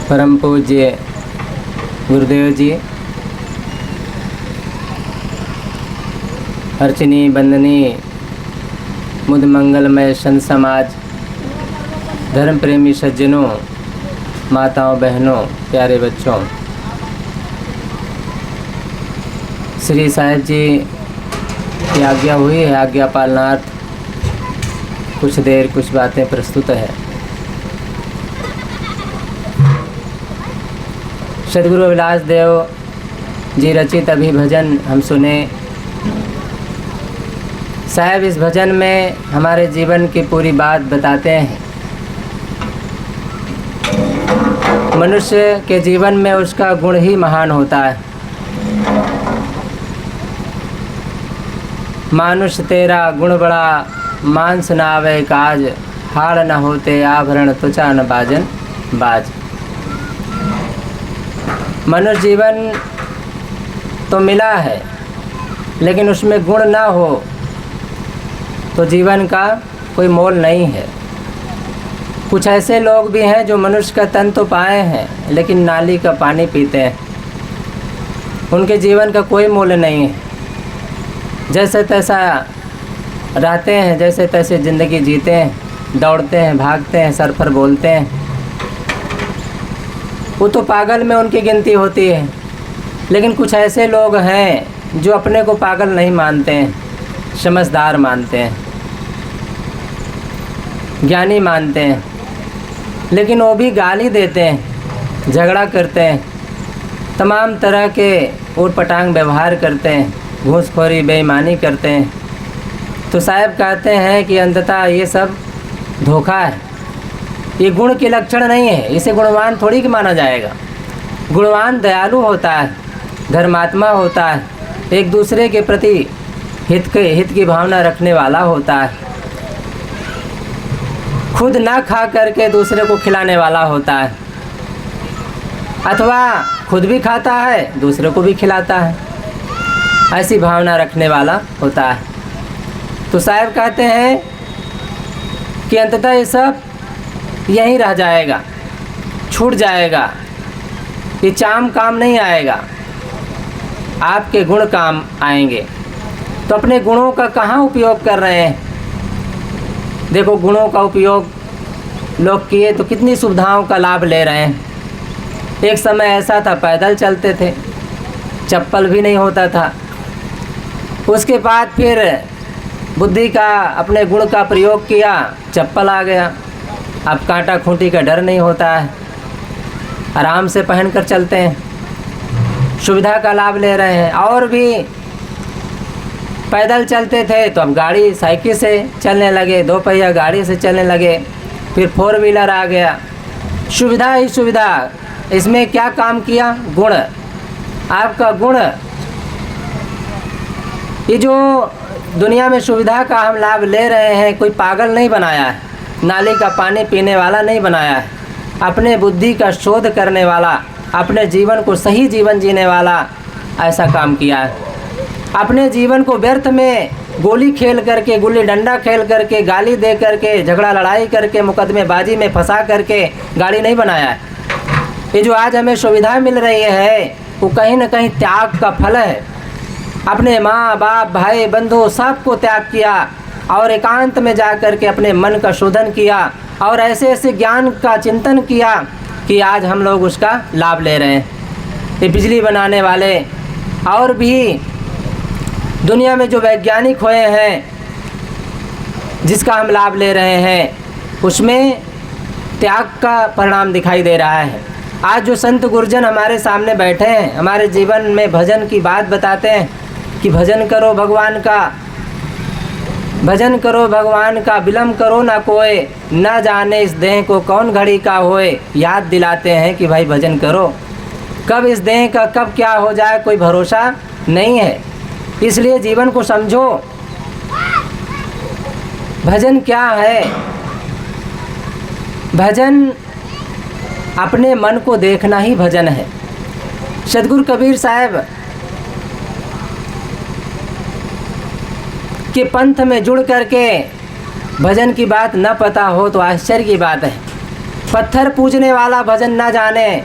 परम पूज्य गुरुदेव जी, अर्चनी बंदनी मुद मंगलमय संत समाज, धर्म प्रेमी सज्जनों, माताओं बहनों, प्यारे बच्चों, श्री साहिब जी की आज्ञा हुई है। आज्ञा पालनार्थ कुछ देर कुछ बातें प्रस्तुत है। सद्गुरु विलास देव जी रचित अभी भजन हम सुने। साहब इस भजन में हमारे जीवन की पूरी बात बताते हैं। मनुष्य के जीवन में उसका गुण ही महान होता है। मानुष तेरा गुण बड़ा, मांस न आवे काज, हाड़ न होते आभरण त्वचा न बाजन बाज। मनुष्य जीवन तो मिला है, लेकिन उसमें गुण ना हो तो जीवन का कोई मोल नहीं है। कुछ ऐसे लोग भी हैं जो मनुष्य का तन तो पाए हैं, लेकिन नाली का पानी पीते हैं। उनके जीवन का कोई मोल नहीं है। जैसे तैसा रहते हैं, जैसे तैसे ज़िंदगी जीते हैं, दौड़ते हैं, भागते हैं, सरफर बोलते हैं। वो तो पागल में उनकी गिनती होती है। लेकिन कुछ ऐसे लोग हैं जो अपने को पागल नहीं मानते हैं, समझदार मानते हैं, ज्ञानी मानते हैं, लेकिन वो भी गाली देते हैं, झगड़ा करते हैं, तमाम तरह के ऊट-पटांग व्यवहार करते हैं, घूसखोरी बेईमानी करते हैं। तो साहब कहते हैं कि अंततः ये सब धोखा है। ये गुण के लक्षण नहीं है। इसे गुणवान थोड़ी कि माना जाएगा। गुणवान दयालु होता है, धर्मात्मा होता है, एक दूसरे के प्रति हित की भावना रखने वाला होता है, खुद ना खा करके दूसरे को खिलाने वाला होता है, अथवा खुद भी खाता है दूसरे को भी खिलाता है, ऐसी भावना रखने वाला होता है। तो साहब कहते हैं कि अंततः ये सब यहीं रह जाएगा, छूट जाएगा। ये चाम काम नहीं आएगा, आपके गुण काम आएंगे। तो अपने गुणों का कहाँ उपयोग कर रहे हैं? देखो, गुणों का उपयोग लोग किए तो कितनी सुविधाओं का लाभ ले रहे हैं। एक समय ऐसा था पैदल चलते थे, चप्पल भी नहीं होता था। उसके बाद फिर बुद्धि का, अपने गुण का प्रयोग किया, चप्पल आ गया। अब कांटा खूंटी का डर नहीं होता है, आराम से पहन कर चलते हैं, सुविधा का लाभ ले रहे हैं। और भी पैदल चलते थे तो अब गाड़ी साइकिल से चलने लगे, दो पहिया गाड़ी से चलने लगे, फिर फोर व्हीलर आ गया। सुविधा ही सुविधा। इसमें क्या काम किया? गुण। आपका गुण, ये जो दुनिया में सुविधा का हम लाभ ले रहे हैं, कोई पागल नहीं बनाया है, नाली का पानी पीने वाला नहीं बनाया है। अपने बुद्धि का शोध करने वाला, अपने जीवन को सही जीवन जीने वाला ऐसा काम किया है। अपने जीवन को व्यर्थ में गोली खेल करके, गुल्ली डंडा खेल करके, गाली दे करके, झगड़ा लड़ाई करके, मुकदमेबाजी में फंसा करके गाड़ी नहीं बनाया है। ये जो आज हमें सुविधा मिल रही है, वो कहीं न कहीं त्याग का फल है। अपने माँ बाप, भाई बंधु सबको त्याग किया और एकांत में जा कर के अपने मन का शोधन किया और ऐसे ऐसे ज्ञान का चिंतन किया कि आज हम लोग उसका लाभ ले रहे हैं। ये बिजली बनाने वाले और भी दुनिया में जो वैज्ञानिक हुए हैं, जिसका हम लाभ ले रहे हैं, उसमें त्याग का परिणाम दिखाई दे रहा है। आज जो संत गुरुजन हमारे सामने बैठे हैं, हमारे जीवन में भजन की बात बताते हैं कि भजन करो भगवान का, भजन करो भगवान का, विलम्ब करो ना कोई, ना जाने इस देह को कौन घड़ी का होए। याद दिलाते हैं कि भाई भजन करो। कब इस देह का कब क्या हो जाए कोई भरोसा नहीं है, इसलिए जीवन को समझो। भजन क्या है? भजन अपने मन को देखना ही भजन है। सद्गुरु कबीर साहब कि पंथ में जुड़ करके भजन की बात न पता हो तो आश्चर्य की बात है। पत्थर पूजने वाला भजन न जाने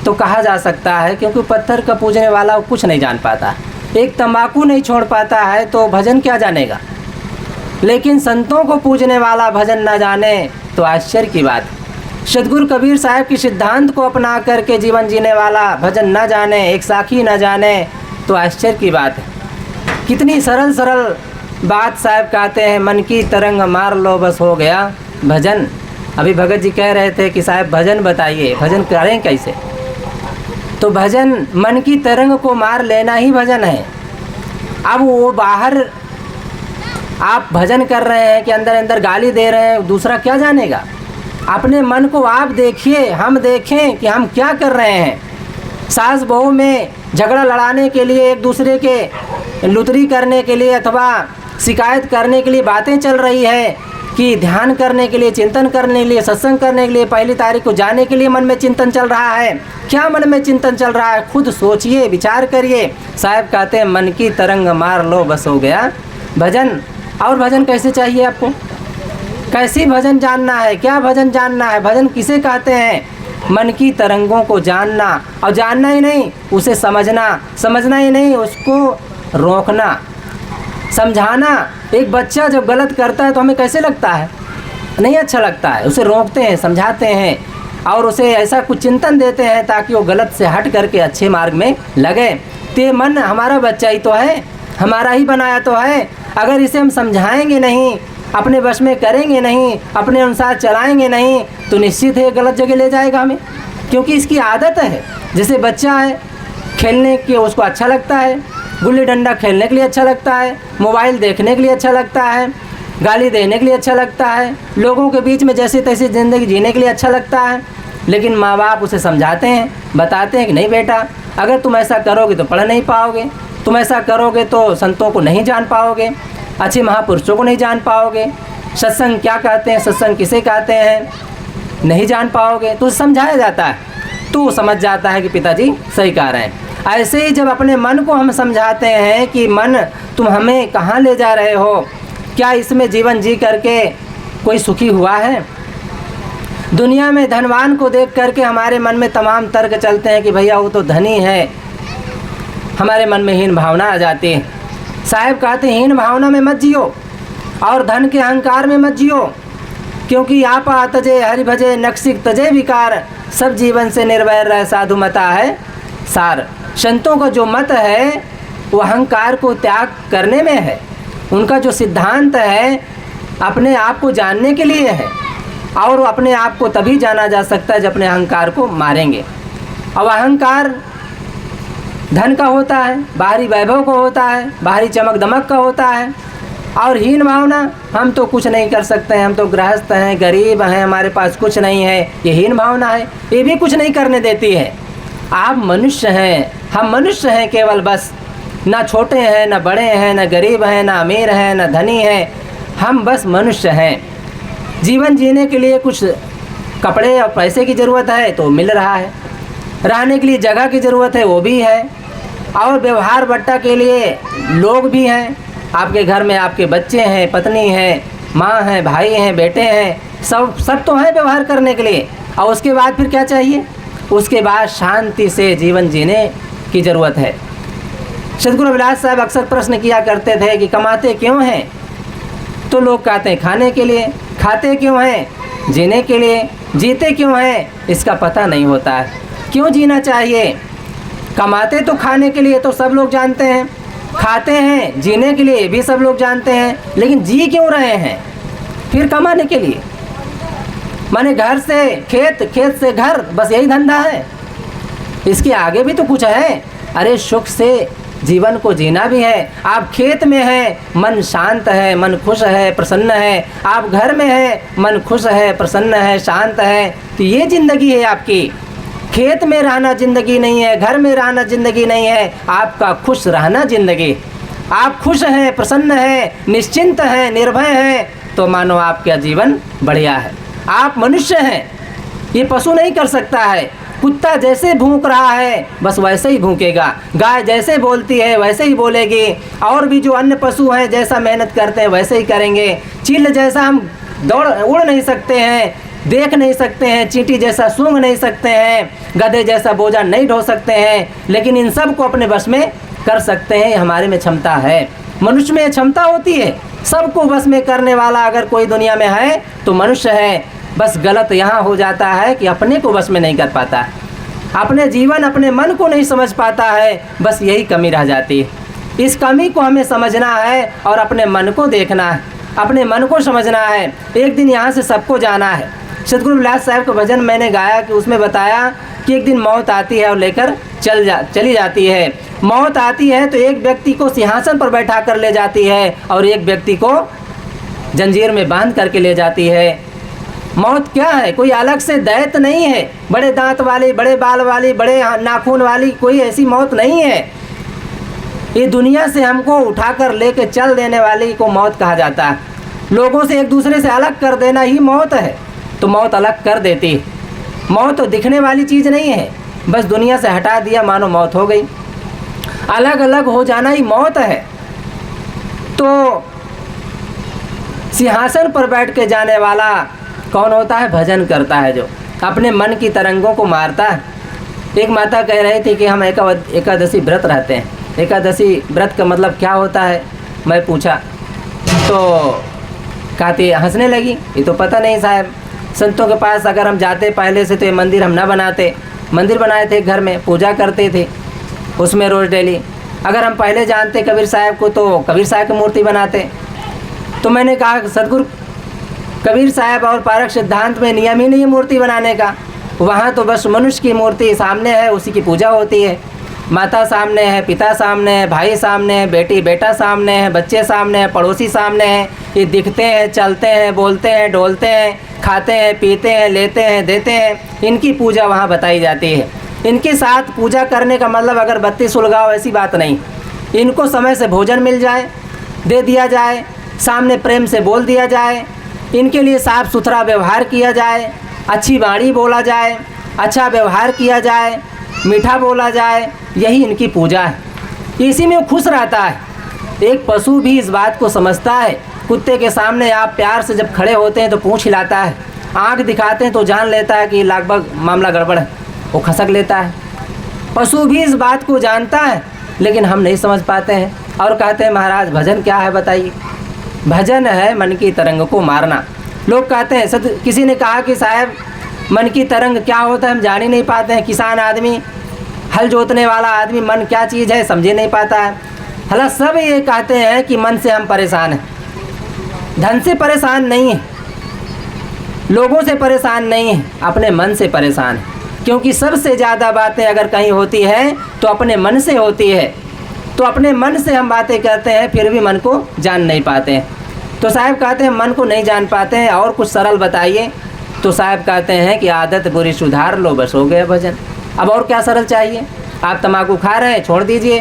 तो कहा जा सकता है, क्योंकि पत्थर का पूजने वाला कुछ नहीं जान पाता। एक तंबाकू नहीं छोड़ पाता है तो भजन क्या जानेगा। लेकिन संतों को पूजने वाला भजन न जाने तो आश्चर्य की बात है। सतगुरु कबीर साहब की सिद्धांत को अपना करके जीवन जीने वाला भजन न जाने, एक साखी न जाने तो आश्चर्य की बात है। कितनी सरल सरल बात साहब कहते हैं, मन की तरंग मार लो बस हो गया भजन। अभी भगत जी कह रहे थे कि साहब भजन बताइए, भजन करें कैसे। तो भजन मन की तरंग को मार लेना ही भजन है। अब वो बाहर आप भजन कर रहे हैं कि अंदर अंदर गाली दे रहे हैं, दूसरा क्या जानेगा। अपने मन को आप देखिए, हम देखें कि हम क्या कर रहे हैं। सास बहू में झगड़ा लड़ाने के लिए, एक दूसरे के लुतरी करने के लिए अथवा शिकायत करने के लिए बातें चल रही है कि ध्यान करने के लिए, चिंतन करने के लिए, सत्संग करने के लिए, पहली तारीख को जाने के लिए मन में चिंतन चल रहा है। क्या मन में चिंतन चल रहा है, खुद सोचिए, विचार करिए। साहब कहते हैं मन की तरंग मार लो बस हो गया भजन। और भजन कैसे चाहिए आपको, कैसी भजन जानना है, क्या भजन जानना है, भजन किसे कहते हैं। मन की तरंगों को जानना, और जानना ही नहीं उसे समझना, समझना ही नहीं उसको रोकना, समझाना। एक बच्चा जब गलत करता है तो हमें कैसे लगता है, नहीं अच्छा लगता है। उसे रोकते हैं, समझाते हैं और उसे ऐसा कुछ चिंतन देते हैं ताकि वो गलत से हट करके अच्छे मार्ग में लगे। ते मन हमारा बच्चा ही तो है, हमारा ही बनाया तो है। अगर इसे हम समझाएंगे नहीं, अपने वश में करेंगे नहीं, अपने अनुसार चलाएंगे नहीं तो निश्चित है गलत जगह ले जाएगा हमें, क्योंकि इसकी आदत है। जैसे बच्चा है, खेलने के उसको अच्छा लगता है, गुल्ली डंडा खेलने के लिए अच्छा लगता है, मोबाइल देखने के लिए अच्छा लगता है, गाली देने के लिए अच्छा लगता है, लोगों के बीच में जैसे तैसे ज़िंदगी जीने के लिए अच्छा लगता है। लेकिन माँ बाप उसे समझाते हैं, बताते हैं कि नहीं बेटा, अगर तुम ऐसा करोगे तो पढ़ नहीं पाओगे, तुम ऐसा करोगे तो संतों को नहीं जान पाओगे, अच्छे महापुरुषों को नहीं जान पाओगे, सत्संग क्या कहते हैं, सत्संग किसे कहते हैं नहीं जान पाओगे। तो समझाया जाता है, तो समझ जाता है कि पिताजी सही कह रहे हैं। ऐसे ही जब अपने मन को हम समझाते हैं कि मन तुम हमें कहाँ ले जा रहे हो, क्या इसमें जीवन जी करके कोई सुखी हुआ है। दुनिया में धनवान को देख करके हमारे मन में तमाम तर्क चलते हैं कि भैया वो तो धनी है, हमारे मन में हीन भावना आ जाती है। साहब कहते हैं हीन भावना में मत जियो और धन के अहंकार में मत जियो, क्योंकि आपा तजे हरि भजे नक्सिक तजे विकार, सब जीवन से निर्वैर रह साधु मता है सार। संतों का जो मत है वो अहंकार को त्याग करने में है। उनका जो सिद्धांत है अपने आप को जानने के लिए है, और अपने आप को तभी जाना जा सकता है जब अपने अहंकार को मारेंगे। अब अहंकार धन का होता है, बाहरी वैभव का होता है, बाहरी चमक दमक का होता है। और हीन भावना, हम तो कुछ नहीं कर सकते हैं, हम तो गृहस्थ हैं, गरीब हैं, हमारे पास कुछ नहीं है, ये हीन भावना है। ये भी कुछ नहीं करने देती है। आप मनुष्य हैं, हम मनुष्य हैं केवल, बस ना छोटे हैं, ना बड़े हैं, ना गरीब हैं, ना अमीर हैं, ना धनी हैं, हम बस मनुष्य हैं। जीवन जीने के लिए कुछ कपड़े और पैसे की ज़रूरत है तो मिल रहा है, रहने के लिए जगह की ज़रूरत है वो भी है, और व्यवहार बट्टा के लिए लोग भी हैं। आपके घर में आपके बच्चे हैं, पत्नी है, माँ हैं, भाई हैं, बेटे हैं, सब तो हैं व्यवहार करने के लिए। और उसके बाद फिर क्या चाहिए, उसके बाद शांति से जीवन जीने की ज़रूरत है। सतगुरु रविदास साहब अक्सर प्रश्न किया करते थे कि कमाते क्यों हैं, तो लोग कहते हैं खाने के लिए। खाते क्यों हैं, जीने के लिए। जीते क्यों हैं, इसका पता नहीं होता है। क्यों जीना चाहिए, कमाते तो खाने के लिए तो सब लोग जानते हैं, खाते हैं जीने के लिए भी सब लोग जानते हैं, लेकिन जी क्यों रहे हैं फिर कमाने के लिए। माने घर से खेत, खेत से घर, बस यही धंधा है, इसके आगे भी तो कुछ है। अरे सुख से जीवन को जीना भी है। आप खेत में हैं, मन शांत है, मन खुश है, प्रसन्न है। आप घर में हैं, मन खुश है, प्रसन्न है, शांत है, तो ये ज़िंदगी है आपकी। खेत में रहना ज़िंदगी नहीं है, घर में रहना ज़िंदगी नहीं है, आपका खुश रहना ज़िंदगी। आप खुश हैं, प्रसन्न हैं, निश्चिंत हैं, निर्भय हैं, तो मानो आपका जीवन बढ़िया है। आप मनुष्य हैं, ये पशु नहीं कर सकता है। कुत्ता जैसे भूंक रहा है बस वैसे ही भूंकेगा, गाय जैसे बोलती है वैसे ही बोलेगी, और भी जो अन्य पशु हैं जैसा मेहनत करते हैं वैसे ही करेंगे। चील जैसा हम उड़ नहीं सकते हैं, देख नहीं सकते हैं, चींटी जैसा सूंघ नहीं सकते हैं, गधे जैसा बोझा नहीं ढो सकते हैं, लेकिन इन सब को अपने बस में कर सकते हैं। हमारे में क्षमता है, मनुष्य में क्षमता होती है। सबको बस में करने वाला अगर कोई दुनिया में है तो मनुष्य है। बस गलत यहाँ हो जाता है कि अपने को बस में नहीं कर पाता, अपने जीवन अपने मन को नहीं समझ पाता है, बस यही कमी रह जाती है। इस कमी को हमें समझना है और अपने मन को देखना है, अपने मन को समझना है। एक दिन यहाँ से सबको जाना है। सतगुरु विलास साहब का भजन मैंने गाया कि उसमें बताया कि एक दिन मौत आती है और लेकर चली जाती है। मौत आती है तो एक व्यक्ति को सिंहासन पर बैठा कर ले जाती है और एक व्यक्ति को जंजीर में बांध करके ले जाती है। मौत क्या है? कोई अलग से दैत्य नहीं है, बड़े दांत वाली, बड़े बाल वाली, बड़े नाखून वाली, कोई ऐसी मौत नहीं है। ये दुनिया से हमको उठाकर लेके चल देने वाली को मौत कहा जाता है। लोगों से एक दूसरे से अलग कर देना ही मौत है, तो मौत अलग कर देती है। मौत तो दिखने वाली चीज़ नहीं है, बस दुनिया से हटा दिया मानो मौत हो गई। अलग अलग हो जाना ही मौत है। तो सिंहासन पर बैठ के जाने वाला कौन होता है? भजन करता है, जो अपने मन की तरंगों को मारता है। एक माता कह रही थी कि हम एकादशी व्रत रहते हैं। एकादशी व्रत का मतलब क्या होता है? मैं पूछा तो कहती हंसने लगी, ये तो पता नहीं साहब। संतों के पास अगर हम जाते पहले से तो ये मंदिर हम न बनाते। मंदिर बनाए थे घर में, पूजा करते थे उसमें रोज़ डेली। अगर हम पहले जानते कबीर साहब को तो कबीर साहब की मूर्ति बनाते। तो मैंने कहा सतगुरु कबीर साहब और पारक सिद्धांत में नियम ही नहीं है मूर्ति बनाने का। वहाँ तो बस मनुष्य की मूर्ति सामने है, उसी की पूजा होती है। माता सामने है, पिता सामने है, भाई सामने है, बेटी बेटा सामने है, बच्चे सामने हैं, पड़ोसी सामने हैं। ये दिखते हैं, चलते हैं, बोलते हैं, डोलते हैं, खाते हैं, पीते हैं, लेते हैं, देते हैं। इनकी पूजा वहाँ बताई जाती है। इनके साथ पूजा करने का मतलब अगरबत्ती सुलगाओ ऐसी बात नहीं। इनको समय से भोजन मिल जाए, दे दिया जाए, सामने प्रेम से बोल दिया जाए, इनके लिए साफ़ सुथरा व्यवहार किया जाए, अच्छी वाणी बोला जाए, अच्छा व्यवहार किया जाए, मीठा बोला जाए, यही इनकी पूजा है। इसी में वो खुश रहता है। एक पशु भी इस बात को समझता है। कुत्ते के सामने आप प्यार से जब खड़े होते हैं तो पूंछ हिलाता है, आँख दिखाते हैं तो जान लेता है कि लगभग मामला गड़बड़ है, वो खसक लेता है। पशु भी इस बात को जानता है, लेकिन हम नहीं समझ पाते हैं और कहते हैं महाराज भजन क्या है बताइए। भजन है मन की तरंग को मारना। लोग कहते हैं किसी ने कहा कि साहब मन की तरंग क्या होता है हम जान ही नहीं पाते हैं। किसान आदमी, हल जोतने वाला आदमी मन क्या चीज़ है समझे नहीं पाता है। हालांकि सब ये कहते हैं कि मन से हम परेशान हैं, धन से परेशान नहीं है, लोगों से परेशान नहीं है, अपने मन से परेशान है। क्योंकि सबसे ज़्यादा बातें अगर कहीं होती है तो अपने मन से होती है। तो अपने मन से हम बातें करते हैं, फिर भी मन को जान नहीं पाते हैं। तो साहब कहते हैं मन को नहीं जान पाते हैं, और कुछ सरल बताइए। तो साहब कहते हैं कि आदत बुरी सुधार लो, बस हो गया भजन। अब और क्या सरल चाहिए? आप तम्बाकू खा रहे हैं, छोड़ दीजिए।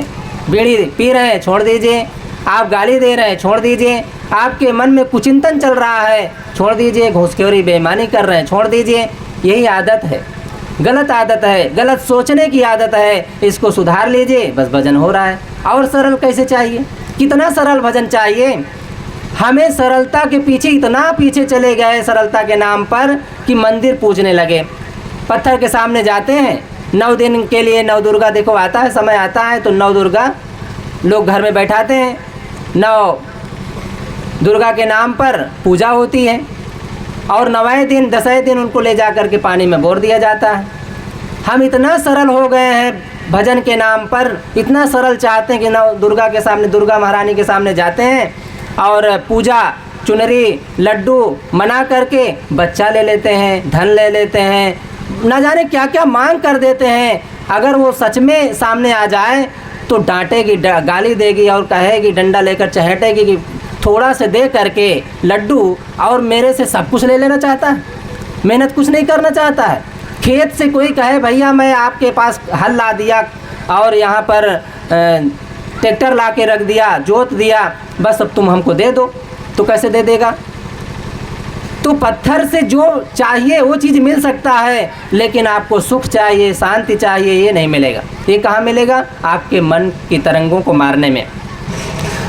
बीड़ी पी रहे हैं, छोड़ दीजिए। आप गाली दे रहे हैं, छोड़ दीजिए। आपके मन में कुचिंतन चल रहा है, छोड़ दीजिए। घूसखोरी बेईमानी कर रहे हैं, छोड़ दीजिए। यही आदत है, गलत आदत है, गलत सोचने की आदत है। इसको सुधार लीजिए, बस भजन हो रहा है। और सरल कैसे चाहिए? कितना सरल भजन चाहिए? हमें सरलता के पीछे इतना पीछे चले गए सरलता के नाम पर कि मंदिर पूजने लगे। पत्थर के सामने जाते हैं 9 दिन के लिए। 9 दुर्गा देखो आता है, समय आता है तो 9 दुर्गा लोग घर में बैठाते हैं। 9 दुर्गा के नाम पर पूजा होती है और 9वें दिन 10वें दिन उनको ले जा कर के पानी में बोर दिया जाता है। हम इतना सरल हो गए हैं भजन के नाम पर, इतना सरल चाहते हैं कि 9 दुर्गा के सामने, दुर्गा महारानी के सामने जाते हैं और पूजा, चुनरी, लड्डू मना करके बच्चा ले लेते हैं, धन ले लेते हैं, ना जाने क्या क्या मांग कर देते हैं। अगर वो सच में सामने आ जाए तो डांटेगी, गाली देगी और कहेगी, डंडा लेकर चहेटेगी कि थोड़ा से दे करके लड्डू और मेरे से सब कुछ ले लेना चाहता है, मेहनत कुछ नहीं करना चाहता है। खेत से कोई कहे भैया मैं आपके पास हल ला दिया और यहाँ पर ट्रैक्टर ला के रख दिया, जोत दिया, बस अब तुम हमको दे दो, तो कैसे दे देगा? तो पत्थर से जो चाहिए वो चीज़ मिल सकता है, लेकिन आपको सुख चाहिए, शांति चाहिए, ये नहीं मिलेगा। ये कहाँ मिलेगा? आपके मन की तरंगों को मारने में।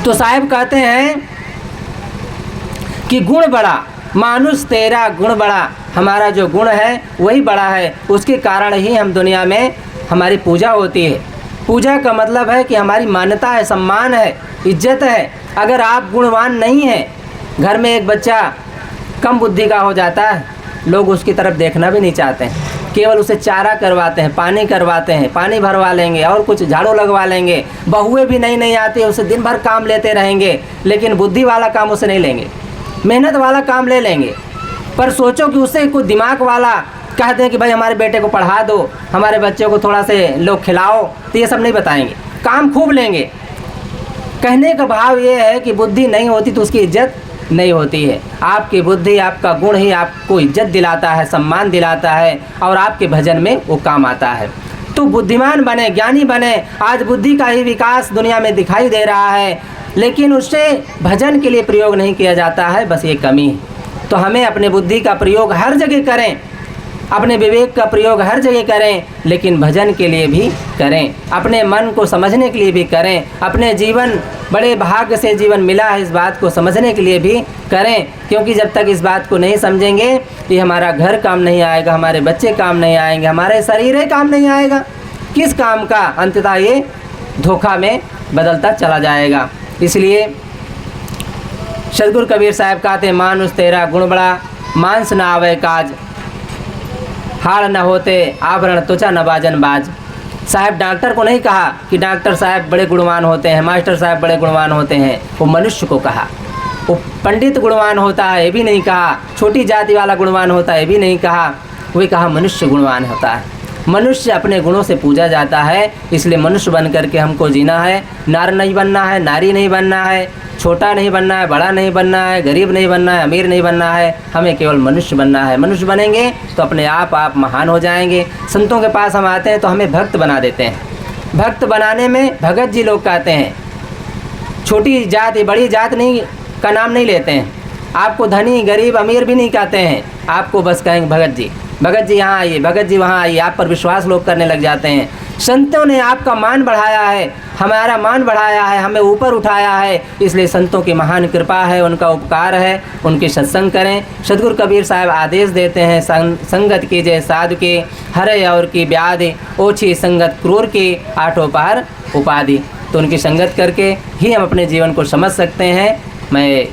तो साहिब कहते हैं कि गुण बड़ा, मानुष तेरा गुण बड़ा। हमारा जो गुण है वही बड़ा है, उसके कारण ही हम दुनिया में हमारी पूजा होती है। पूजा का मतलब है कि हमारी मान्यता है, सम्मान है, इज्जत है। अगर आप गुणवान नहीं हैं, घर में एक बच्चा कम बुद्धि का हो जाता है, लोग उसकी तरफ देखना भी नहीं चाहते हैं, केवल उसे चारा करवाते हैं, पानी करवाते हैं, पानी भरवा लेंगे और कुछ झाड़ू लगवा लेंगे। बहुएं भी नहीं आती, उसे दिन भर काम लेते रहेंगे, लेकिन बुद्धि वाला काम उसे नहीं लेंगे, मेहनत वाला काम ले लेंगे। पर सोचो कि उसे कोई दिमाग वाला कह दें कि भाई हमारे बेटे को पढ़ा दो, हमारे बच्चे को थोड़ा से लोग खिलाओ, तो ये सब नहीं बताएंगे, काम खूब लेंगे। कहने का भाव ये है कि बुद्धि नहीं होती तो उसकी इज्जत नहीं होती है। आपकी बुद्धि, आपका गुण ही आपको इज्जत दिलाता है, सम्मान दिलाता है और आपके भजन में वो काम आता है। तो बुद्धिमान बने, ज्ञानी बने। आज बुद्धि का ही विकास दुनिया में दिखाई दे रहा है, लेकिन उससे भजन के लिए प्रयोग नहीं किया जाता है, बस ये कमी है। तो हमें अपने बुद्धि का प्रयोग हर जगह करें, अपने विवेक का प्रयोग हर जगह करें, लेकिन भजन के लिए भी करें, अपने मन को समझने के लिए भी करें, अपने जीवन बड़े भाग्य से जीवन मिला है इस बात को समझने के लिए भी करें। क्योंकि जब तक इस बात को नहीं समझेंगे कि हमारा घर काम नहीं आएगा, हमारे बच्चे काम नहीं आएंगे, हमारे शरीर काम नहीं आएगा, किस काम का? अंततः ये धोखा में बदलता चला जाएगा। इसलिए सदगुरु कबीर साहब कहते हैं, मानुष तेरा गुण बड़ा, मांस न आवे काज, हाड़ न होते आभरण त्वचा न बाजन बाज। साहब डॉक्टर को नहीं कहा कि डॉक्टर साहब बड़े गुणवान होते हैं, मास्टर साहब बड़े गुणवान होते हैं, वो मनुष्य को कहा। वो पंडित गुणवान होता है ये भी नहीं कहा, छोटी जाति वाला गुणवान होता है ये भी नहीं कहा, वही कहा मनुष्य गुणवान होता है। मनुष्य अपने गुणों से पूजा जाता है, इसलिए मनुष्य बन करके हमको जीना है। नार नहीं बनना है, नारी नहीं बनना है, छोटा नहीं बनना है, बड़ा नहीं बनना है, गरीब नहीं बनना है, अमीर नहीं बनना है, हमें केवल मनुष्य बनना है। मनुष्य बनेंगे तो अपने आप महान हो जाएंगे। संतों के पास हम आते हैं तो हमें भक्त बना देते हैं। भक्त बनाने में भगत जी लोग कहते हैं, छोटी जात बड़ी जात नहीं का नाम नहीं लेते हैं, आपको धनी गरीब अमीर भी नहीं कहते हैं, आपको बस कहेंगे भगत जी, भगत जी यहाँ आइए, भगत जी वहाँ आइए। आप पर विश्वास लोग करने लग जाते हैं। संतों ने आपका मान बढ़ाया है, हमारा मान बढ़ाया है, हमें ऊपर उठाया है, इसलिए संतों की महान कृपा है, उनका उपकार है, उनके सत्संग करें। सदगुरु कबीर साहब आदेश देते हैं, संगत कीजिए साधु के, हरे और की व्याधि, ओछी संगत क्रूर की, आठों पार उपाधि। तो उनकी संगत करके ही हम अपने जीवन को समझ सकते हैं। मैं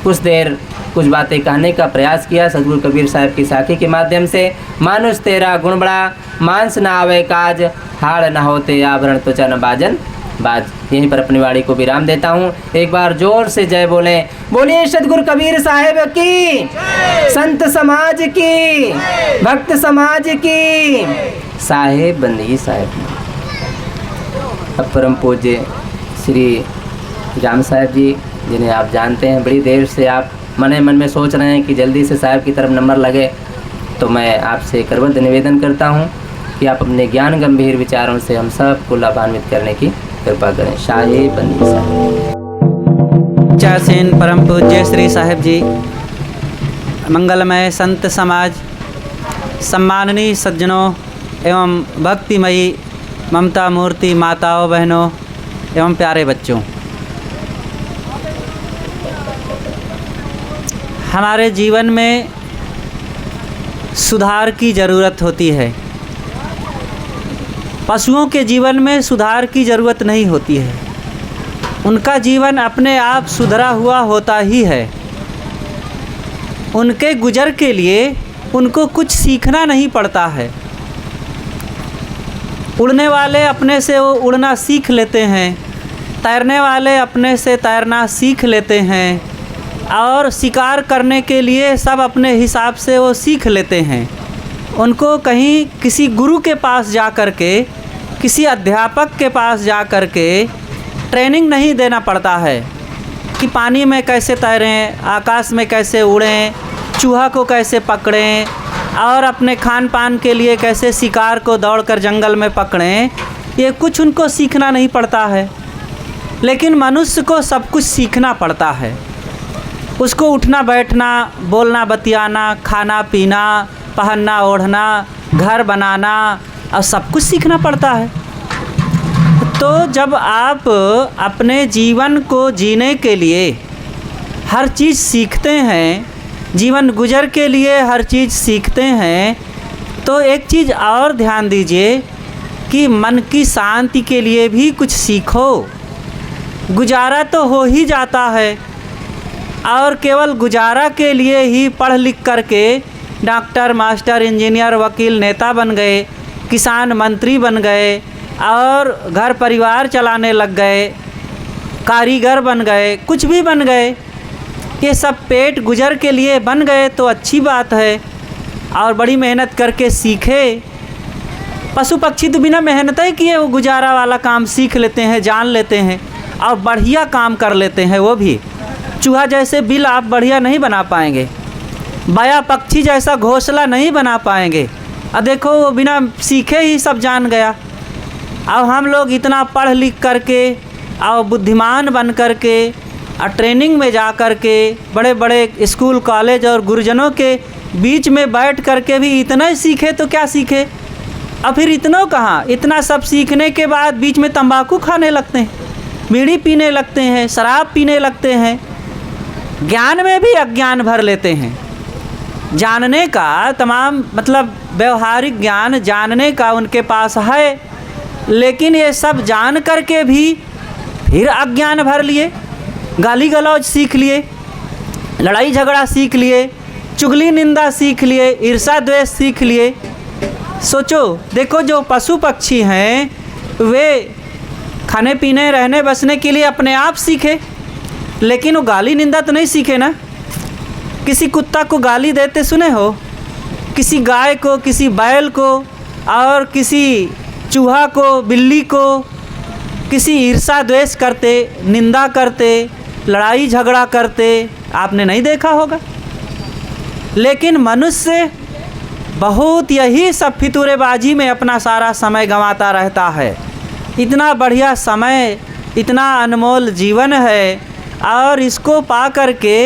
कुछ देर कुछ बातें कहने का प्रयास किया सदगुरु कबीर साहब की साखी के माध्यम से। मानुष तेरा गुण बड़ा, मांस न आवे काज, हाड़ न होते आभरण त्वचा न बाजन बाज। यहीं पर अपनी वाणी को विराम देता हूँ। एक बार जोर से जय बोलें। बोलिए सदगुरु कबीर साहब की, संत समाज की, भक्त समाज की। साहेब बंदगी साहेब। अब परम पूज्य श्री राम साहब जी, जिन्हें आप जानते हैं, बड़ी देर से आप मन में सोच रहे हैं कि जल्दी से साहब की तरफ नंबर लगे, तो मैं आपसे करबद्ध निवेदन करता हूं कि आप अपने ज्ञान गंभीर विचारों से हम सब को लाभान्वित करने की कृपा करें। शाहे बंदी साहब। चासेन परम पूज्य श्री साहेब जी, मंगलमय संत समाज, सम्माननीय सज्जनों एवं भक्तिमयी ममता मूर्ति माताओं बहनों एवं प्यारे बच्चों, हमारे जीवन में सुधार की ज़रूरत होती है। पशुओं के जीवन में सुधार की ज़रूरत नहीं होती है, उनका जीवन अपने आप सुधरा हुआ होता ही है। उनके गुजर के लिए उनको कुछ सीखना नहीं पड़ता है। उड़ने वाले अपने से वो उड़ना सीख लेते हैं, तैरने वाले अपने से तैरना सीख लेते हैं, और शिकार करने के लिए सब अपने हिसाब से वो सीख लेते हैं। उनको कहीं किसी गुरु के पास जा कर के, किसी अध्यापक के पास जा कर के ट्रेनिंग नहीं देना पड़ता है कि पानी में कैसे तैरें, आकाश में कैसे उड़ें, चूहा को कैसे पकड़ें और अपने खान पान के लिए कैसे शिकार को दौड़कर जंगल में पकड़ें। ये कुछ उनको सीखना नहीं पड़ता है, लेकिन मनुष्य को सब कुछ सीखना पड़ता है। उसको उठना बैठना, बोलना बतियाना, खाना पीना, पहनना ओढ़ना, घर बनाना और सब कुछ सीखना पड़ता है। तो जब आप अपने जीवन को जीने के लिए हर चीज़ सीखते हैं, जीवन गुजर के लिए हर चीज़ सीखते हैं, तो एक चीज़ और ध्यान दीजिए कि मन की शांति के लिए भी कुछ सीखो। गुजारा तो हो ही जाता है और केवल गुजारा के लिए ही पढ़ लिख करके डॉक्टर, मास्टर, इंजीनियर, वकील, नेता बन गए, किसान मंत्री बन गए और घर परिवार चलाने लग गए, कारीगर बन गए, कुछ भी बन गए। ये सब पेट गुजर के लिए बन गए तो अच्छी बात है और बड़ी मेहनत करके सीखे। पशु पक्षी तो बिना मेहनत ही किए वो गुजारा वाला काम सीख लेते हैं, जान लेते हैं और बढ़िया काम कर लेते हैं। वो भी चूहा जैसे बिल आप बढ़िया नहीं बना पाएंगे, बाया पक्षी जैसा घोंसला नहीं बना पाएंगे। और देखो वो बिना सीखे ही सब जान गया। और हम लोग इतना पढ़ लिख करके और बुद्धिमान बन करके और ट्रेनिंग में जा कर के बड़े बड़े स्कूल, कॉलेज और गुरुजनों के बीच में बैठ करके भी इतना ही सीखे तो क्या सीखे। और फिर इतना कहाँ, इतना सब सीखने के बाद बीच में तंबाकू खाने लगते हैं, बीड़ी पीने लगते हैं, शराब पीने लगते हैं, ज्ञान में भी अज्ञान भर लेते हैं। जानने का तमाम मतलब व्यवहारिक ज्ञान जानने का उनके पास है, लेकिन ये सब जान करके भी फिर अज्ञान भर लिए। गाली गलौज सीख लिए, लड़ाई झगड़ा सीख लिए, चुगली निंदा सीख लिए, ईर्षा द्वेष सीख लिए। सोचो, देखो जो पशु पक्षी हैं वे खाने पीने, रहने बसने के लिए अपने आप सीखे, लेकिन वो गाली निंदा तो नहीं सीखे ना। किसी कुत्ता को गाली देते सुने हो? किसी गाय को, किसी बैल को और किसी चूहा को, बिल्ली को किसी ईर्षा द्वेष करते, निंदा करते, लड़ाई झगड़ा करते आपने नहीं देखा होगा। लेकिन मनुष्य बहुत यही सब फितूरेबाजी में अपना सारा समय गंवाता रहता है। इतना बढ़िया समय, इतना अनमोल जीवन है और इसको पा करके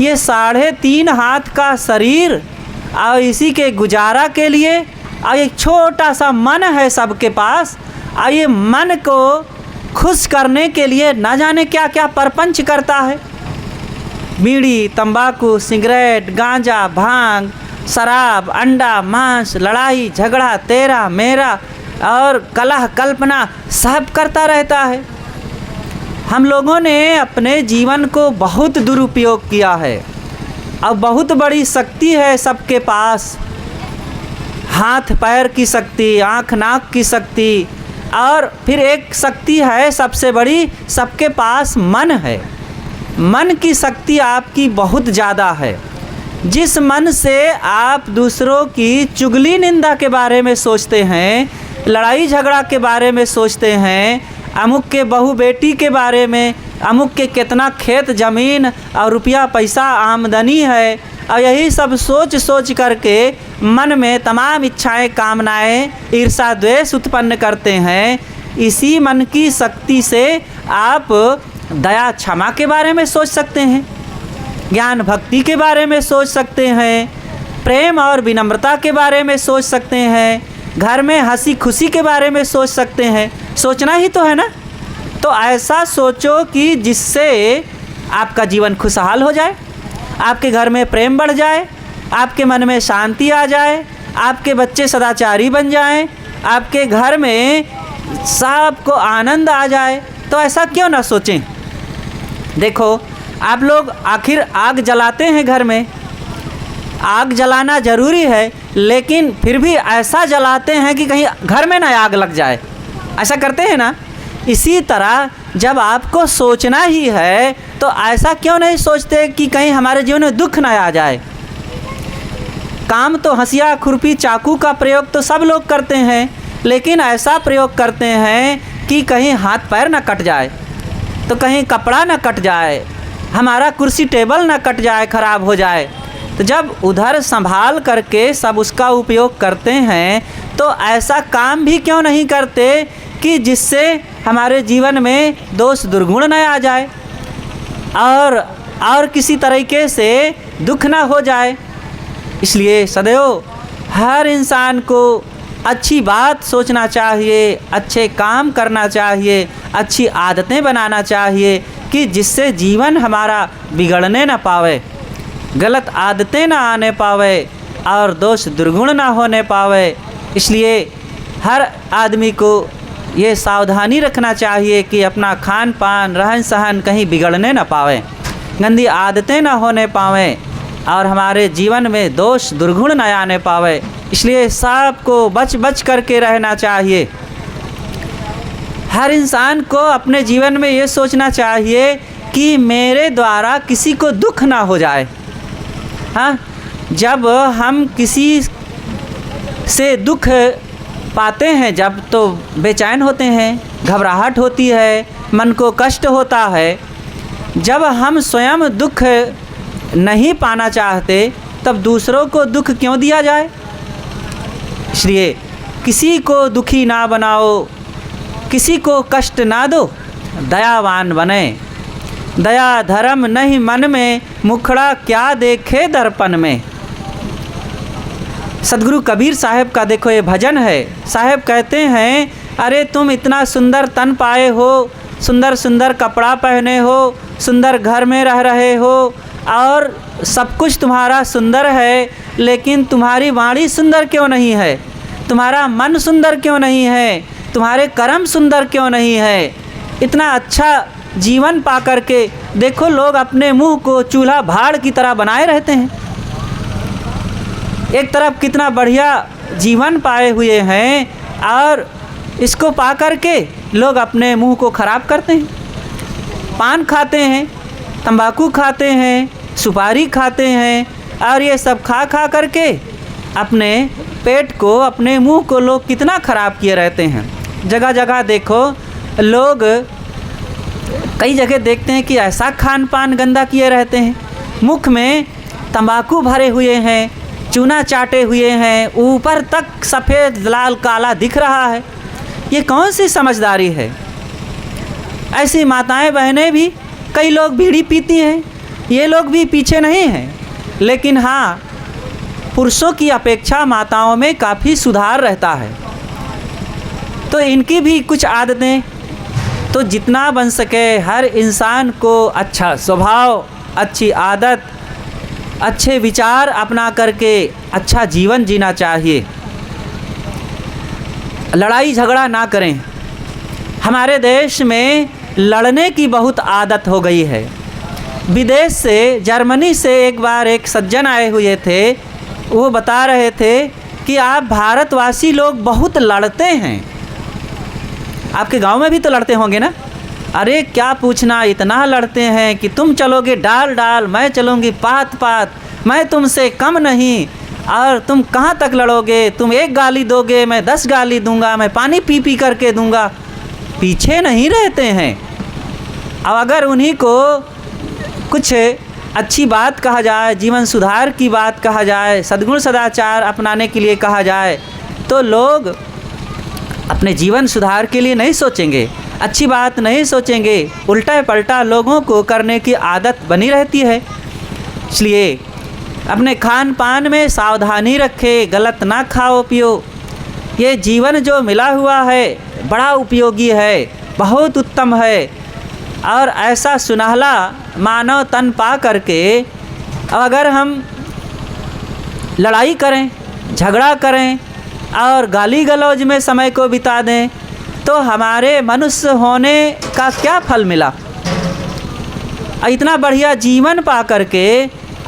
ये 3.5 हाथ का शरीर और इसी के गुजारा के लिए और एक छोटा सा मन है सबके पास, और ये मन को खुश करने के लिए न जाने क्या क्या परपंच करता है। बीड़ी, तंबाकू, सिगरेट, गांजा, भांग, शराब, अंडा, मांस, लड़ाई झगड़ा, तेरा मेरा और कलह कल्पना सब करता रहता है। हम लोगों ने अपने जीवन को बहुत दुरुपयोग किया है। अब बहुत बड़ी शक्ति है सबके पास, हाथ पैर की शक्ति, आँख नाक की शक्ति, और फिर एक शक्ति है सबसे बड़ी, सबके पास मन है। मन की शक्ति आपकी बहुत ज़्यादा है। जिस मन से आप दूसरों की चुगली निंदा के बारे में सोचते हैं, लड़ाई झगड़ा के बारे में सोचते हैं, अमुक के बहू बेटी के बारे में, अमुक के कितना खेत ज़मीन और रुपया पैसा आमदनी है, और यही सब सोच सोच करके मन में तमाम इच्छाएं, कामनाएं, ईर्षा द्वेष उत्पन्न करते हैं। इसी मन की शक्ति से आप दया क्षमा के बारे में सोच सकते हैं, ज्ञान भक्ति के बारे में सोच सकते हैं, प्रेम और विनम्रता के बारे में सोच सकते हैं, घर में हंसी खुशी के बारे में सोच सकते हैं। सोचना ही तो है ना। तो ऐसा सोचो कि जिससे आपका जीवन खुशहाल हो जाए, आपके घर में प्रेम बढ़ जाए, आपके मन में शांति आ जाए, आपके बच्चे सदाचारी बन जाएं, आपके घर में सबको आनंद आ जाए। तो ऐसा क्यों ना सोचें। देखो, आप लोग आखिर आग जलाते हैं घर में, आग जलाना ज़रूरी है, लेकिन फिर भी ऐसा जलाते हैं कि कहीं घर में ना आग लग जाए, ऐसा करते हैं ना। इसी तरह जब आपको सोचना ही है तो ऐसा क्यों नहीं सोचते कि कहीं हमारे जीवन में दुख ना आ जाए। काम तो हंसिया, खुरपी, चाकू का प्रयोग तो सब लोग करते हैं, लेकिन ऐसा प्रयोग करते हैं कि कहीं हाथ पैर ना कट जाए, तो कहीं कपड़ा ना कट जाए, हमारा कुर्सी टेबल ना कट जाए, ख़राब हो जाए। तो जब उधर संभाल करके सब उसका उपयोग करते हैं, तो ऐसा काम भी क्यों नहीं करते कि जिससे हमारे जीवन में दोष दुर्गुण न आ जाए और और किसी तरीके से दुख ना हो जाए। इसलिए सदैव हर इंसान को अच्छी बात सोचना चाहिए, अच्छे काम करना चाहिए, अच्छी आदतें बनाना चाहिए कि जिससे जीवन हमारा बिगड़ने ना पावे, गलत आदतें ना आने पावे और दोष दुर्गुण ना होने पावे। इसलिए हर आदमी को ये सावधानी रखना चाहिए कि अपना खान पान रहन सहन कहीं बिगड़ने ना पावे, गंदी आदतें ना होने पावें और हमारे जीवन में दोष दुर्गुण न आने पावे। इसलिए सबको बच बच करके रहना चाहिए। हर इंसान को अपने जीवन में ये सोचना चाहिए कि मेरे द्वारा किसी को दुख ना हो जाए। हाँ, जब हम किसी से दुख पाते हैं जब तो बेचैन होते हैं, घबराहट होती है, मन को कष्ट होता है। जब हम स्वयं दुख नहीं पाना चाहते तब दूसरों को दुख क्यों दिया जाए। इसलिए किसी को दुखी ना बनाओ, किसी को कष्ट ना दो, दयावान बने। दया धर्म नहीं मन में, मुखड़ा क्या देखे दर्पण में। सदगुरु कबीर साहब का देखो ये भजन है। साहब कहते हैं, अरे तुम इतना सुंदर तन पाए हो, सुंदर सुंदर कपड़ा पहने हो, सुंदर घर में रह रहे हो और सब कुछ तुम्हारा सुंदर है, लेकिन तुम्हारी वाणी सुंदर क्यों नहीं है, तुम्हारा मन सुंदर क्यों नहीं है, तुम्हारे कर्म सुंदर क्यों नहीं है। इतना अच्छा जीवन पा करके देखो लोग अपने मुंह को चूल्हा भाड़ की तरह बनाए रहते हैं। एक तरफ कितना बढ़िया जीवन पाए हुए हैं और इसको पा करके लोग अपने मुंह को ख़राब करते हैं। पान खाते हैं, तंबाकू खाते हैं, सुपारी खाते हैं और ये सब खा खा करके अपने पेट को, अपने मुंह को लोग कितना ख़राब किए रहते हैं। जगह जगह देखो लोग, कई जगह देखते हैं कि ऐसा खान पान गंदा किए रहते हैं। मुख में तंबाकू भरे हुए हैं, चूना चाटे हुए हैं, ऊपर तक सफ़ेद लाल काला दिख रहा है। ये कौन सी समझदारी है। ऐसी माताएं बहनें भी, कई लोग बीड़ी पीती हैं, ये लोग भी पीछे नहीं हैं। लेकिन हाँ, पुरुषों की अपेक्षा माताओं में काफ़ी सुधार रहता है। तो इनकी भी कुछ आदतें, तो जितना बन सके हर इंसान को अच्छा स्वभाव, अच्छी आदत, अच्छे विचार अपना करके अच्छा जीवन जीना चाहिए। लड़ाई झगड़ा ना करें। हमारे देश में लड़ने की बहुत आदत हो गई है। विदेश से, जर्मनी से एक बार एक सज्जन आए हुए थे। वो बता रहे थे कि आप भारतवासी लोग बहुत लड़ते हैं। आपके गांव में भी तो लड़ते होंगे ना। अरे क्या पूछना, इतना लड़ते हैं कि तुम चलोगे डाल डाल, मैं चलूँगी पात पात, मैं तुमसे कम नहीं, और तुम कहाँ तक लड़ोगे। तुम एक गाली दोगे, मैं 10 गाली दूंगा, मैं पानी पी पी करके दूंगा। पीछे नहीं रहते हैं। अब अगर उन्हीं को कुछ अच्छी बात कहा जाए, जीवन सुधार की बात कहा जाए, सद्गुण सदाचार अपनाने के लिए कहा जाए, तो लोग अपने जीवन सुधार के लिए नहीं सोचेंगे, अच्छी बात नहीं सोचेंगे, उल्टा पलटा लोगों को करने की आदत बनी रहती है। इसलिए अपने खान पान में सावधानी रखें, गलत ना खाओ पियो। ये जीवन जो मिला हुआ है बड़ा उपयोगी है, बहुत उत्तम है। और ऐसा सुनहला मानव तन पा करके अगर हम लड़ाई करें, झगड़ा करें और गाली गलौज में समय को बिता दें, तो हमारे मनुष्य होने का क्या फल मिला। इतना बढ़िया जीवन पा करके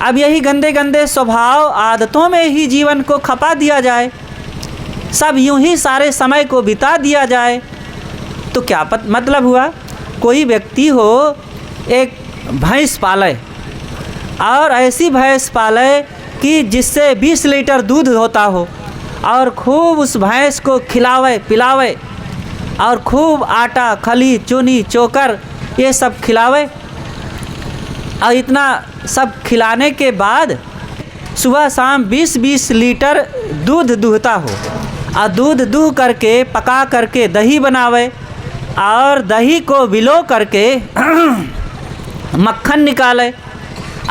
अब यही गंदे गंदे स्वभाव आदतों में ही जीवन को खपा दिया जाए, सब यूं ही सारे समय को बिता दिया जाए, तो क्या मतलब हुआ। कोई व्यक्ति हो, एक भैंस पाले और ऐसी भैंस पाले कि जिससे 20 लीटर दूध होता हो, और खूब उस भैंस को खिलावे पिलावे और खूब आटा, खली, चूनी, चोकर ये सब खिलावे। और इतना सब खिलाने के बाद सुबह शाम 20-20 लीटर दूध दूहता हो, और दूध दूह करके पका करके दही बनावे, और दही को विलो करके मक्खन निकाले,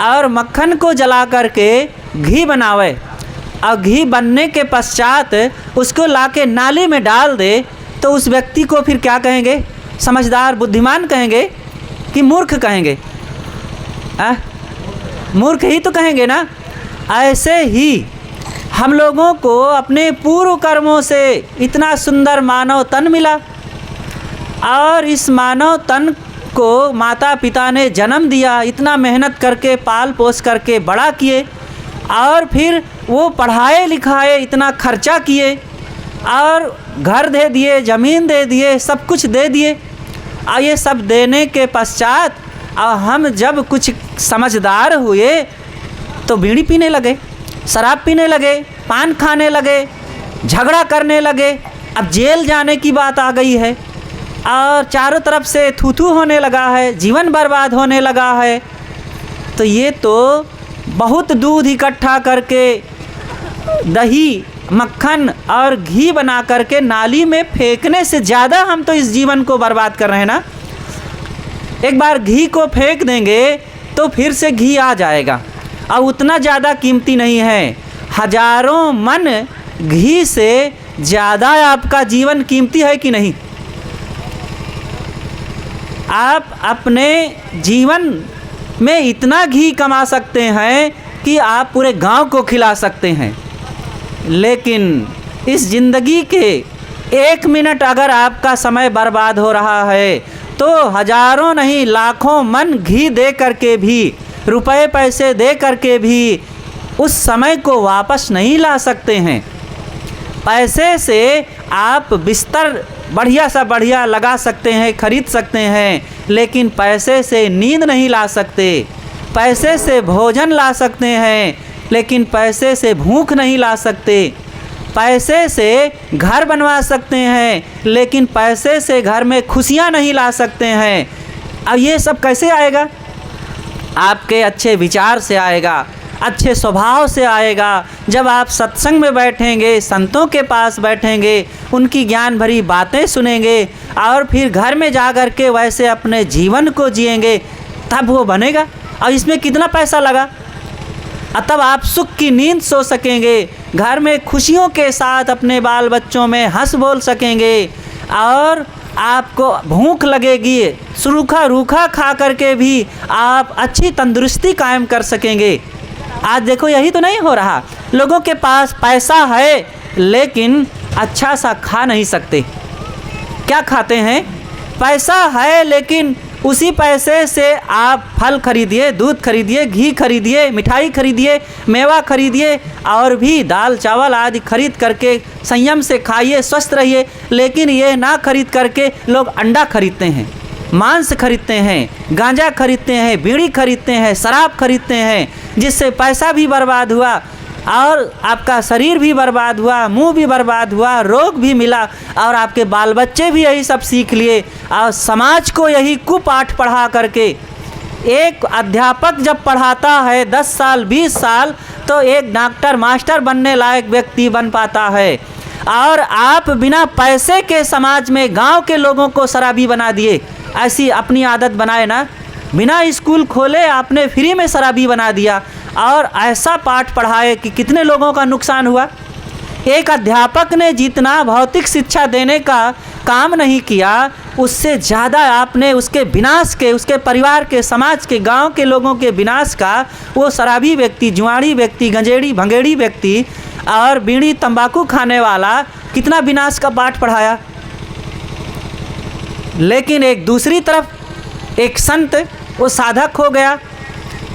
और मक्खन को जला करके घी बनावे और घी बनने के पश्चात उसको लाके नाली में डाल दे, तो उस व्यक्ति को फिर क्या कहेंगे? समझदार, बुद्धिमान कहेंगे कि मूर्ख कहेंगे? मूर्ख ही तो कहेंगे ना। ऐसे ही हम लोगों को अपने पूर्व कर्मों से इतना सुंदर मानव तन मिला और इस मानव तन को माता पिता ने जन्म दिया, इतना मेहनत करके पाल पोस करके बड़ा किए और फिर वो पढ़ाए लिखाए, इतना खर्चा किए और घर दे दिए, ज़मीन दे दिए, सब कुछ दे दिए। और ये सब देने के पश्चात और हम जब कुछ समझदार हुए तो बीड़ी पीने लगे, शराब पीने लगे, पान खाने लगे, झगड़ा करने लगे। अब जेल जाने की बात आ गई है और चारों तरफ से थू-थू होने लगा है, जीवन बर्बाद होने लगा है। तो ये तो बहुत दूध इकट्ठा करके दही, मक्खन और घी बना करके नाली में फेंकने से ज़्यादा हम तो इस जीवन को बर्बाद कर रहे हैं ना। एक बार घी को फेंक देंगे तो फिर से घी आ जाएगा और उतना ज़्यादा कीमती नहीं है। हजारों मन घी से ज़्यादा आपका जीवन कीमती है कि नहीं? आप अपने जीवन में इतना घी कमा सकते हैं कि आप पूरे गांव को खिला सकते हैं, लेकिन इस ज़िंदगी के 1 मिनट अगर आपका समय बर्बाद हो रहा है तो हजारों नहीं लाखों मन घी दे करके भी, रुपए पैसे दे करके भी उस समय को वापस नहीं ला सकते हैं। पैसे से आप बिस्तर बढ़िया सा बढ़िया लगा सकते हैं, खरीद सकते हैं, लेकिन पैसे से नींद नहीं ला सकते। पैसे से भोजन ला सकते हैं, लेकिन पैसे से भूख नहीं ला सकते। पैसे से घर बनवा सकते हैं, लेकिन पैसे से घर में खुशियां नहीं ला सकते हैं। अब ये सब कैसे आएगा? आपके अच्छे विचार से आएगा, अच्छे स्वभाव से आएगा। जब आप सत्संग में बैठेंगे, संतों के पास बैठेंगे, उनकी ज्ञान भरी बातें सुनेंगे और फिर घर में जा कर के वैसे अपने जीवन को जिएंगे, तब वो बनेगा। और इसमें कितना पैसा लगा? तब आप सुख की नींद सो सकेंगे, घर में खुशियों के साथ अपने बाल बच्चों में हंस बोल सकेंगे और आपको भूख लगेगी, सूखा रूखा खा करके भी आप अच्छी तंदुरुस्ती कायम कर सकेंगे। आज देखो यही तो नहीं हो रहा। लोगों के पास पैसा है लेकिन अच्छा सा खा नहीं सकते। क्या खाते हैं? पैसा है लेकिन उसी पैसे से आप फल खरीदिए, दूध खरीदिए, घी खरीदिए, मिठाई खरीदिए, मेवा खरीदिए और भी दाल चावल आदि खरीद करके संयम से खाइए, स्वस्थ रहिए। लेकिन ये ना खरीद करके लोग अंडा खरीदते हैं, मांस खरीदते हैं, गांजा खरीदते हैं, बीड़ी खरीदते हैं, शराब खरीदते हैं, जिससे पैसा भी बर्बाद हुआ और आपका शरीर भी बर्बाद हुआ, मुंह भी बर्बाद हुआ, रोग भी मिला और आपके बाल बच्चे भी यही सब सीख लिए और समाज को यही कुपाठ पढ़ा करके। एक अध्यापक जब पढ़ाता है 10 साल 20 साल तो एक डॉक्टर मास्टर बनने लायक व्यक्ति बन पाता है। और आप बिना पैसे के समाज में गांव के लोगों को शराबी बना दिए। ऐसी अपनी आदत बनाए ना, बिना स्कूल खोले आपने फ्री में शराबी बना दिया और ऐसा पाठ पढ़ाए कि कितने लोगों का नुकसान हुआ। एक अध्यापक ने जितना भौतिक शिक्षा देने का काम नहीं किया, उससे ज़्यादा आपने उसके विनाश के, उसके परिवार के, समाज के, गांव के लोगों के विनाश का वो शराबी व्यक्ति, जुआड़ी व्यक्ति, गंजेड़ी भंगेड़ी व्यक्ति और बीड़ी तंबाकू खाने वाला कितना विनाश का पाठ पढ़ाया। लेकिन एक दूसरी तरफ एक संत वो साधक हो गया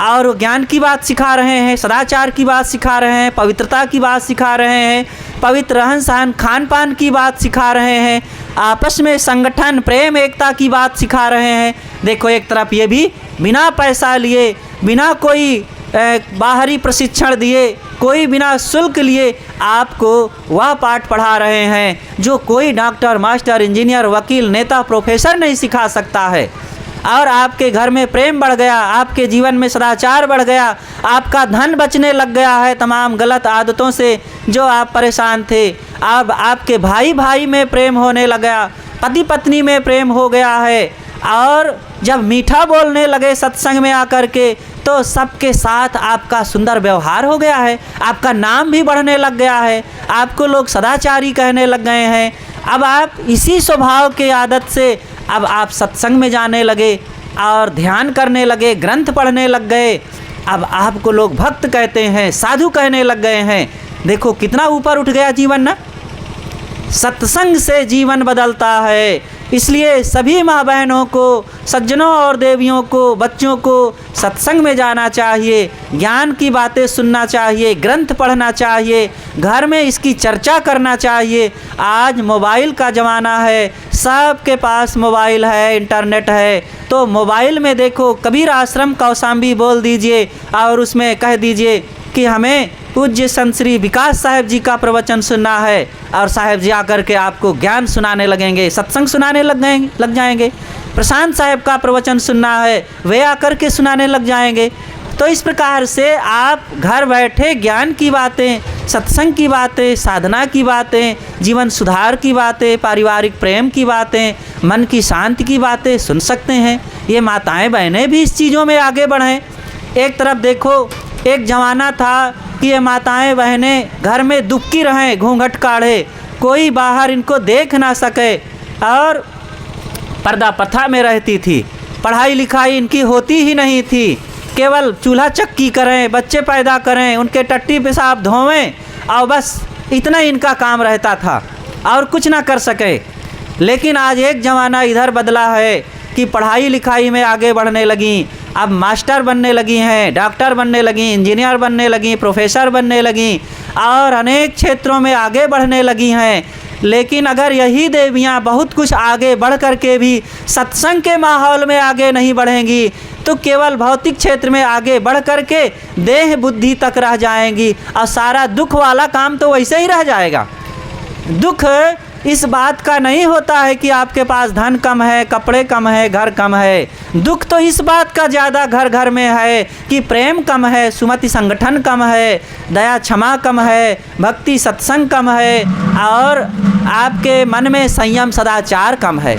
और वो ज्ञान की बात सिखा रहे हैं, सदाचार की बात सिखा रहे हैं, पवित्रता की बात सिखा रहे हैं, पवित्र रहन सहन खान पान की बात सिखा रहे हैं, आपस में संगठन प्रेम एकता की बात सिखा रहे हैं। देखो एक तरफ ये भी बिना पैसा लिए, बिना कोई बाहरी प्रशिक्षण दिए, कोई बिना शुल्क लिए आपको वह पाठ पढ़ा रहे हैं जो कोई डॉक्टर, मास्टर, इंजीनियर, वकील, नेता, प्रोफेसर नहीं सिखा सकता है। और आपके घर में प्रेम बढ़ गया, आपके जीवन में सदाचार बढ़ गया, आपका धन बचने लग गया है तमाम गलत आदतों से जो आप परेशान थे। अब आपके भाई भाई में प्रेम होने लगा, पति पत्नी में प्रेम हो गया है और जब मीठा बोलने लगे सत्संग में आकर के तो सबके साथ आपका सुंदर व्यवहार हो गया है, आपका नाम भी बढ़ने लग गया है, आपको लोग सदाचारी कहने लग गए हैं। अब आप इसी स्वभाव के आदत से अब आप सत्संग में जाने लगे और ध्यान करने लगे, ग्रंथ पढ़ने लग गए। अब आपको लोग भक्त कहते हैं, साधु कहने लग गए हैं। देखो कितना ऊपर उठ गया जीवन ना। सत्संग से जीवन बदलता है। इसलिए सभी माँ बहनों को, सज्जनों और देवियों को, बच्चों को सत्संग में जाना चाहिए, ज्ञान की बातें सुनना चाहिए, ग्रंथ पढ़ना चाहिए, घर में इसकी चर्चा करना चाहिए। आज मोबाइल का ज़माना है, सबके पास मोबाइल है, इंटरनेट है, तो मोबाइल में देखो कबीर आश्रम कौशाम्बी बोल दीजिए और उसमें कह दीजिए कि हमें पूज्य संत श्री विकास साहब जी का प्रवचन सुनना है, और साहब जी आकर के आपको ज्ञान सुनाने लगेंगे, सत्संग सुनाने लग जाएंगे। प्रशांत साहब का प्रवचन सुनना है, वे आकर के सुनाने लग जाएंगे। तो इस प्रकार से आप घर बैठे ज्ञान की बातें, सत्संग की बातें, साधना की बातें, जीवन सुधार की बातें, पारिवारिक प्रेम की बातें, मन की शांति की बातें सुन सकते हैं। ये माताएं बहनें भी इस चीज़ों में आगे बढ़ें। एक तरफ देखो, एक ज़माना था कि ये माताएं बहनें घर में दुबकी रहें, घूंघट काढ़े, कोई बाहर इनको देख ना सके और पर्दा प्रथा में रहती थी। पढ़ाई लिखाई इनकी होती ही नहीं थी, केवल चूल्हा चक्की करें, बच्चे पैदा करें, उनके टट्टी पेशाब धोवें और बस इतना इनका काम रहता था और कुछ ना कर सके। लेकिन आज एक ज़माना इधर बदला है कि पढ़ाई लिखाई में आगे बढ़ने लगी, अब मास्टर बनने लगी हैं, डॉक्टर बनने लगी, इंजीनियर बनने लगी, प्रोफेसर बनने लगी और अनेक क्षेत्रों में आगे बढ़ने लगी हैं। लेकिन अगर यही देवियाँ बहुत कुछ आगे बढ़ कर के भी सत्संग के माहौल में आगे नहीं बढ़ेंगी तो केवल भौतिक क्षेत्र में आगे बढ़ कर के देह बुद्धि तक रह जाएंगी और सारा दुख वाला काम तो वैसे ही रह जाएगा। दुख इस बात का नहीं होता है कि आपके पास धन कम है, कपड़े कम है, घर कम है। दुख तो इस बात का ज़्यादा घर घर में है कि प्रेम कम है, सुमति संगठन कम है, दया क्षमा कम है, भक्ति सत्संग कम है और आपके मन में संयम सदाचार कम है।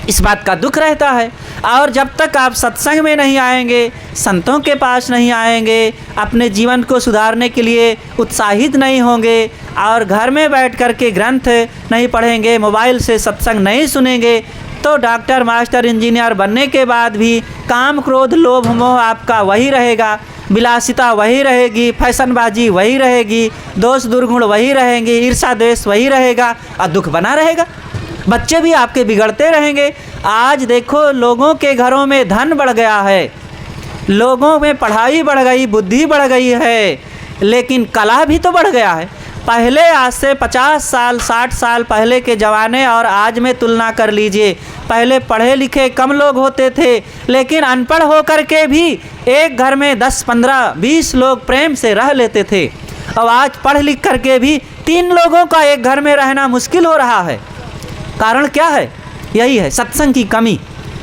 इस बात का दुख रहता है। और जब तक आप सत्संग में नहीं आएंगे, संतों के पास नहीं आएंगे, अपने जीवन को सुधारने के लिए उत्साहित नहीं होंगे और घर में बैठ कर के ग्रंथ नहीं पढ़ेंगे, मोबाइल से सत्संग नहीं सुनेंगे, तो डॉक्टर, मास्टर, इंजीनियर बनने के बाद भी काम, क्रोध, लोभ, मोह आपका वही रहेगा, विलासिता वही रहेगी, फैशनबाजी वही रहेगी, दोष दुर्गुण वही रहेंगे, ईर्षा द्वेष वही रहेगा और दुख बना रहेगा। बच्चे भी आपके बिगड़ते रहेंगे। आज देखो लोगों के घरों में धन बढ़ गया है, लोगों में पढ़ाई बढ़ गई, बुद्धि बढ़ गई है, लेकिन कला भी तो बढ़ गया है। पहले आज से 50 साल 60 साल पहले के ज़माने और आज में तुलना कर लीजिए। पहले पढ़े लिखे कम लोग होते थे, लेकिन अनपढ़ होकर के भी एक घर में 10, 15, 20 लोग प्रेम से रह लेते थे। और आज पढ़ लिख करके भी 3 लोगों का एक घर में रहना मुश्किल हो रहा है। कारण क्या है? यही है सत्संग की कमी,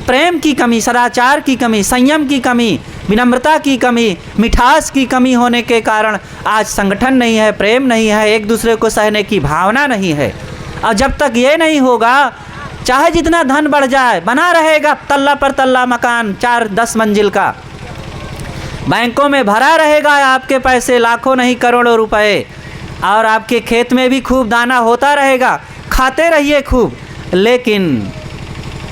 प्रेम की कमी, सदाचार की कमी, संयम की कमी, विनम्रता की कमी, मिठास की कमी होने के कारण आज संगठन नहीं है, प्रेम नहीं है, एक दूसरे को सहने की भावना नहीं है। और जब तक ये नहीं होगा, चाहे जितना धन बढ़ जाए, बना रहेगा तल्ला पर तल्ला मकान 4-10 मंजिल का, बैंकों में भरा रहेगा आपके पैसे लाखों नहीं करोड़ों रुपए, और आपके खेत में भी खूब दाना होता रहेगा, खाते रहिए खूब, लेकिन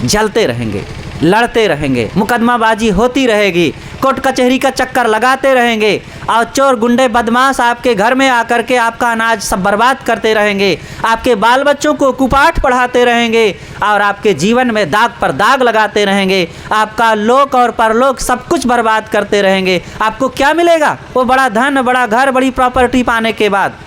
जलते रहेंगे, लड़ते रहेंगे, मुकदमाबाजी होती रहेगी, कोर्ट कचहरी का चक्कर लगाते रहेंगे और चोर गुंडे बदमाश आपके घर में आकर के आपका अनाज सब बर्बाद करते रहेंगे, आपके बाल बच्चों को कुपाठ पढ़ाते रहेंगे और आपके जीवन में दाग पर दाग लगाते रहेंगे, आपका लोक और परलोक सब कुछ बर्बाद करते रहेंगे। आपको क्या मिलेगा? वो बड़ा धन, बड़ा घर, बड़ी प्रॉपर्टी पाने के बाद।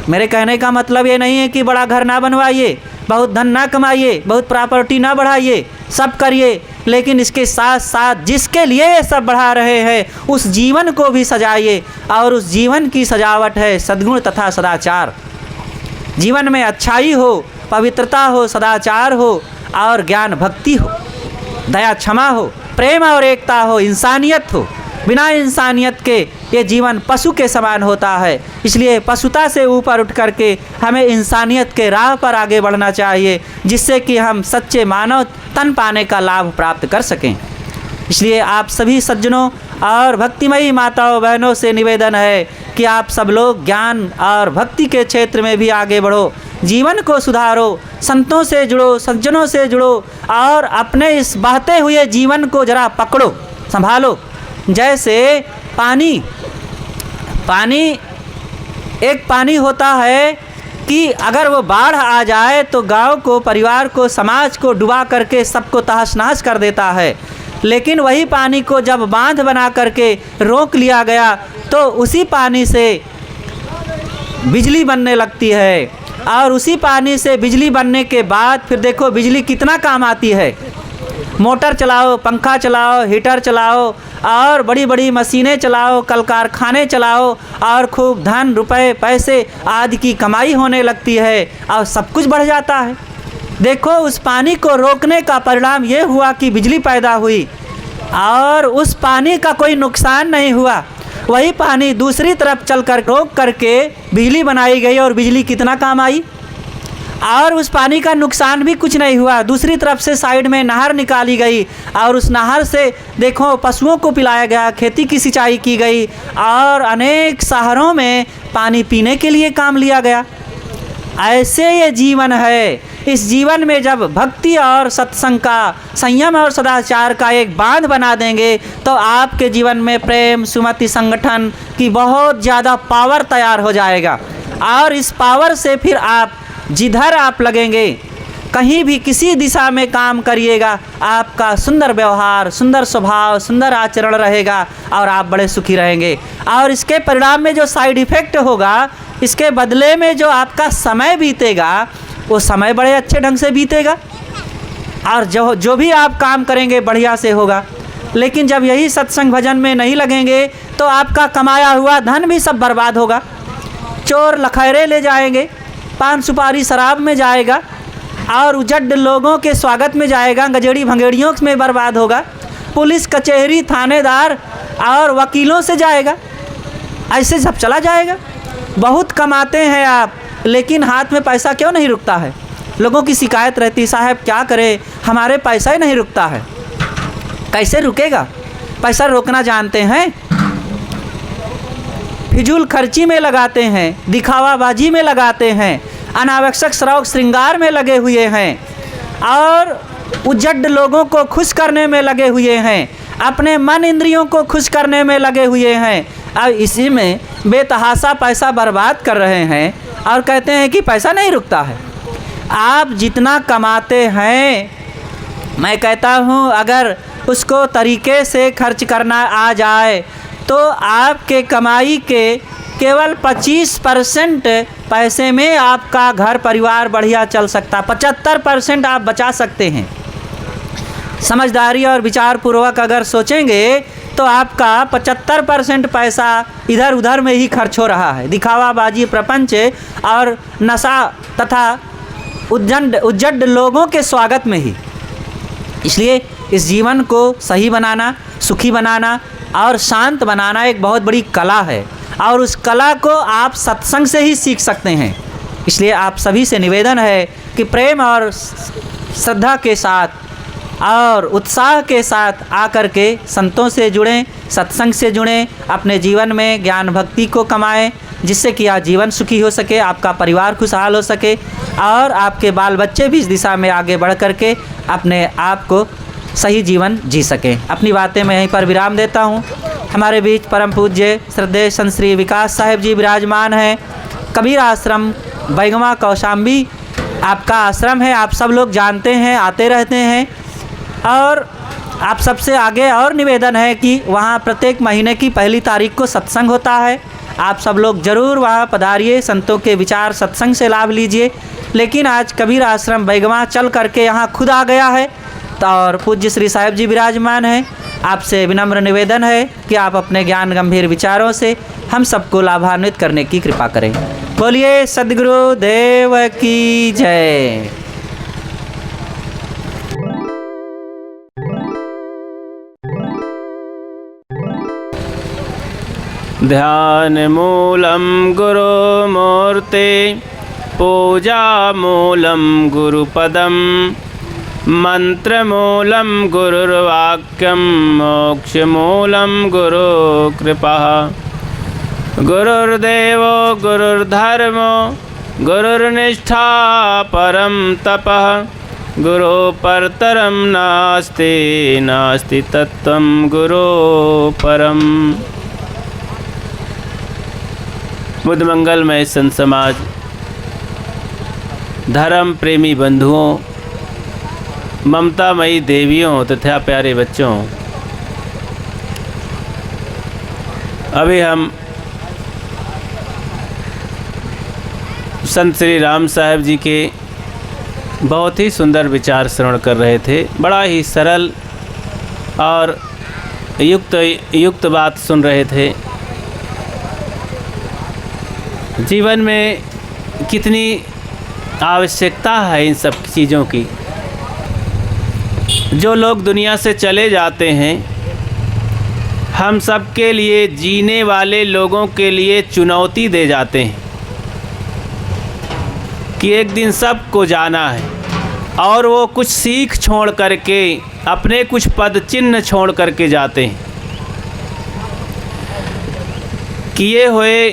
मेरे कहने का मतलब ये नहीं है कि बड़ा घर ना बनवाइए, बहुत धन ना कमाइए, बहुत प्रॉपर्टी ना बढ़ाइए, सब करिए, लेकिन इसके साथ साथ जिसके लिए ये सब बढ़ा रहे हैं उस जीवन को भी सजाइए, और उस जीवन की सजावट है सद्गुण तथा सदाचार। जीवन में अच्छाई हो, पवित्रता हो, सदाचार हो और ज्ञान भक्ति हो, दया क्षमा हो, प्रेम और एकता हो, इंसानियत हो। बिना इंसानियत के ये जीवन पशु के समान होता है। इसलिए पशुता से ऊपर उठ करके हमें इंसानियत के राह पर आगे बढ़ना चाहिए, जिससे कि हम सच्चे मानव तन पाने का लाभ प्राप्त कर सकें। इसलिए आप सभी सज्जनों और भक्तिमयी माताओं बहनों से निवेदन है कि आप सब लोग ज्ञान और भक्ति के क्षेत्र में भी आगे बढ़ो, जीवन को सुधारो, संतों से जुड़ो, सज्जनों से जुड़ो और अपने इस बहते हुए जीवन को जरा पकड़ो, संभालो। जैसे पानी एक पानी होता है कि अगर वो बाढ़ आ जाए तो गांव को, परिवार को, समाज को डुबा करके सबको तहस नहस कर देता है। लेकिन वही पानी को जब बांध बना करके रोक लिया गया तो उसी पानी से बिजली बनने लगती है, और उसी पानी से बिजली बनने के बाद फिर देखो बिजली कितना काम आती है। मोटर चलाओ, पंखा चलाओ, हीटर चलाओ और बड़ी बड़ी मशीनें चलाओ, कल कारखाने चलाओ और खूब धन, रुपए, पैसे आदि की कमाई होने लगती है और सब कुछ बढ़ जाता है। देखो उस पानी को रोकने का परिणाम ये हुआ कि बिजली पैदा हुई और उस पानी का कोई नुकसान नहीं हुआ। वही पानी दूसरी तरफ चल कर रोक करके बिजली बनाई गई और बिजली कितना काम आई, और उस पानी का नुकसान भी कुछ नहीं हुआ। दूसरी तरफ से साइड में नहर निकाली गई और उस नहर से देखो पशुओं को पिलाया गया, खेती की सिंचाई की गई और अनेक शहरों में पानी पीने के लिए काम लिया गया। ऐसे ये जीवन है। इस जीवन में जब भक्ति और सत्संग का, संयम और सदाचार का एक बांध बना देंगे तो आपके जीवन में प्रेम, सुमति, संगठन की बहुत ज़्यादा पावर तैयार हो जाएगा। और इस पावर से फिर आप जिधर आप लगेंगे, कहीं भी किसी दिशा में काम करिएगा, आपका सुंदर व्यवहार, सुंदर स्वभाव, सुंदर आचरण रहेगा और आप बड़े सुखी रहेंगे। और इसके परिणाम में जो साइड इफ़ेक्ट होगा, इसके बदले में जो आपका समय बीतेगा वो समय बड़े अच्छे ढंग से बीतेगा और जो भी आप काम करेंगे बढ़िया से होगा। लेकिन जब यही सत्संग भजन में नहीं लगेंगे तो आपका कमाया हुआ धन भी सब बर्बाद होगा। चोर लखैरे ले जाएंगे, पान सुपारी शराब में जाएगा और उजड़ लोगों के स्वागत में जाएगा, गजेड़ी भंगेड़ियों में बर्बाद होगा, पुलिस कचहरी, थानेदार और वकीलों से जाएगा, ऐसे सब चला जाएगा। बहुत कमाते हैं आप, लेकिन हाथ में पैसा क्यों नहीं रुकता है? लोगों की शिकायत रहती, साहब क्या करें, हमारे पैसा ही नहीं रुकता है। कैसे रुकेगा? पैसा रोकना जानते हैं? फिजूल खर्ची में लगाते हैं, दिखावाबाजी में लगाते हैं, अनावश्यक शौक श्रृंगार में लगे हुए हैं और उजड़ लोगों को खुश करने में लगे हुए हैं, अपने मन इंद्रियों को खुश करने में लगे हुए हैं और इसी में बेतहाशा पैसा बर्बाद कर रहे हैं और कहते हैं कि पैसा नहीं रुकता है। आप जितना कमाते हैं, मैं कहता हूँ अगर उसको तरीके से खर्च करना आ जाए तो आपके कमाई के केवल 25% पैसे में आपका घर परिवार बढ़िया चल सकता, 75% आप बचा सकते हैं। समझदारी और विचार पूर्वक अगर सोचेंगे तो आपका 75% पैसा इधर उधर में ही खर्च हो रहा है, दिखावाबाजी, प्रपंच और नशा तथा उज्जड लोगों के स्वागत में ही। इसलिए इस जीवन को सही बनाना, सुखी बनाना और शांत बनाना एक बहुत बड़ी कला है और उस कला को आप सत्संग से ही सीख सकते हैं। इसलिए आप सभी से निवेदन है कि प्रेम और श्रद्धा के साथ और उत्साह के साथ आकर के संतों से जुड़ें, सत्संग से जुड़ें, अपने जीवन में ज्ञान भक्ति को कमाएं, जिससे कि आप जीवन सुखी हो सके, आपका परिवार खुशहाल हो सके और आपके बाल बच्चे भी इस दिशा में आगे बढ़ करके अपने आप को सही जीवन जी सकें। अपनी बातें मैं यहीं पर विराम देता हूँ। हमारे बीच परम पूज्य श्रद्धेय संत श्री विकास साहिब जी विराजमान हैं। कबीर आश्रम बैगवा कौशाम्बी आपका आश्रम है, आप सब लोग जानते हैं, आते रहते हैं और आप सबसे आगे और निवेदन है कि वहाँ प्रत्येक महीने की 1 तारीख को सत्संग होता है। आप सब लोग ज़रूर वहाँ पधारिए, संतों के विचार सत्संग से लाभ लीजिए। लेकिन आज कबीर आश्रम बैगवा चल करके यहाँ खुद आ गया है तो और पूज्य श्री साहिब जी विराजमान हैं। आपसे विनम्र निवेदन है कि आप अपने ज्ञान गंभीर विचारों से हम सबको लाभान्वित करने की कृपा करें। बोलिए सद्गुरु देव की जय। ध्यान मूलम गुरु मूर्ते, पूजा मूलम गुरुपदम, मंत्रमूलं गुरुर्वाक्यं मोक्षमूलं गुरुकृपा। गुरुर्देवो गुरुर्धर्मो गुरुर्निष्ठा परं तपः। गुरु परतरं नास्ति नास्ति तत्त्वं गुरु परम। बुद्ध मंगलमय संत समाज, धर्म प्रेमी बंधुओं, ममतामयी देवियों तथा प्यारे बच्चों, अभी हम संत श्री राम साहब जी के बहुत ही सुंदर विचार श्रवण कर रहे थे। बड़ा ही सरल और युक्त बात सुन रहे थे। जीवन में कितनी आवश्यकता है इन सब चीज़ों की। जो लोग दुनिया से चले जाते हैं, हम सब के लिए, जीने वाले लोगों के लिए चुनौती दे जाते हैं कि एक दिन सबको जाना है, और वो कुछ सीख छोड़ करके, अपने कुछ पद चिन्ह छोड़ करके जाते हैं। किए हुए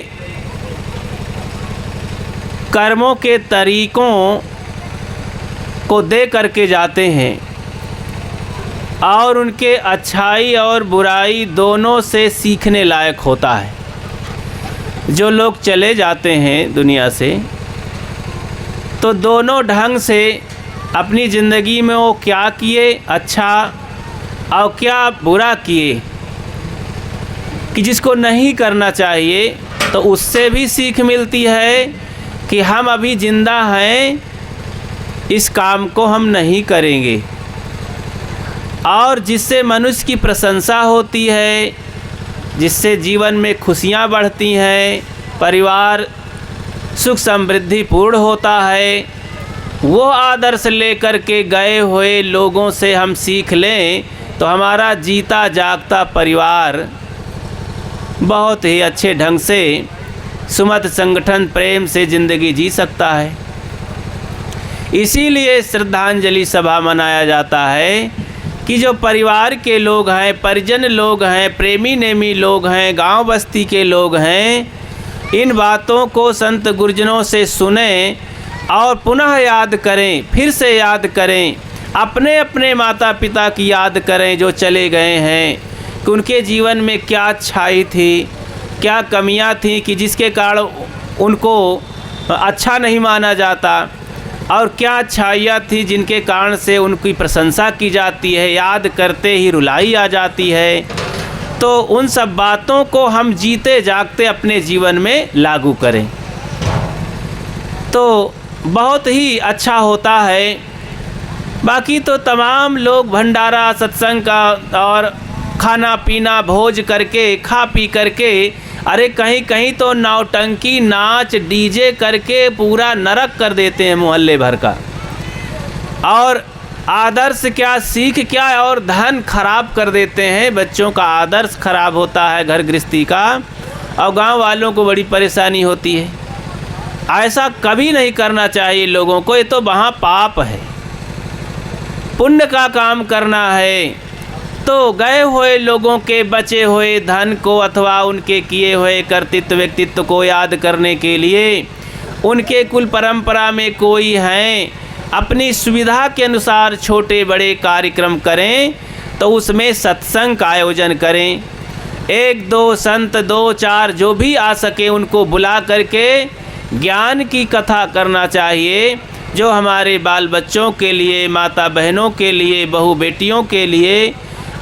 कर्मों के तरीक़ों को दे करके जाते हैं, और उनके अच्छाई और बुराई दोनों से सीखने लायक होता है। जो लोग चले जाते हैं दुनिया से, तो दोनों ढंग से अपनी ज़िंदगी में वो क्या किए अच्छा और क्या बुरा किए, कि जिसको नहीं करना चाहिए तो उससे भी सीख मिलती है कि हम अभी ज़िंदा हैं, इस काम को हम नहीं करेंगे। और जिससे मनुष्य की प्रशंसा होती है, जिससे जीवन में खुशियाँ बढ़ती हैं, परिवार सुख समृद्धि पूर्ण होता है, वो आदर्श लेकर के गए हुए लोगों से हम सीख लें तो हमारा जीता जागता परिवार बहुत ही अच्छे ढंग से सुमत संगठन प्रेम से ज़िंदगी जी सकता है। इसीलिए श्रद्धांजलि सभा मनाया जाता है कि जो परिवार के लोग हैं, परिजन लोग हैं, प्रेमी नेमी लोग हैं, गांव बस्ती के लोग हैं, इन बातों को संत गुरुजनों से सुने और पुनः याद करें, फिर से याद करें, अपने अपने माता पिता की याद करें जो चले गए हैं, कि उनके जीवन में क्या अच्छाई थी, क्या कमियां थी कि जिसके कारण उनको अच्छा नहीं माना जाता, और क्या अच्छाइयाँ थी जिनके कारण से उनकी प्रशंसा की जाती है, याद करते ही रुलाई आ जाती है। तो उन सब बातों को हम जीते जागते अपने जीवन में लागू करें तो बहुत ही अच्छा होता है। बाकी तो तमाम लोग भंडारा सत्संग का और खाना पीना भोज करके, खा पी करके, अरे कहीं कहीं तो नौटंकी नाच डीजे करके पूरा नरक कर देते हैं मोहल्ले भर का। और आदर्श क्या, सीख क्या, और धन खराब कर देते हैं। बच्चों का आदर्श खराब होता है घर गृहस्थी का, और गांव वालों को बड़ी परेशानी होती है। ऐसा कभी नहीं करना चाहिए लोगों को। ये तो वहाँ पाप है। पुण्य का काम करना है तो गए हुए लोगों के बचे हुए धन को अथवा उनके किए हुए कर्तृत्व व्यक्तित्व को याद करने के लिए उनके कुल परंपरा में कोई हैं, अपनी सुविधा के अनुसार छोटे बड़े कार्यक्रम करें तो उसमें सत्संग का आयोजन करें। एक दो संत, दो चार जो भी आ सके उनको बुला करके ज्ञान की कथा करना चाहिए, जो हमारे बाल बच्चों के लिए, माता बहनों के लिए, बहू बेटियों के लिए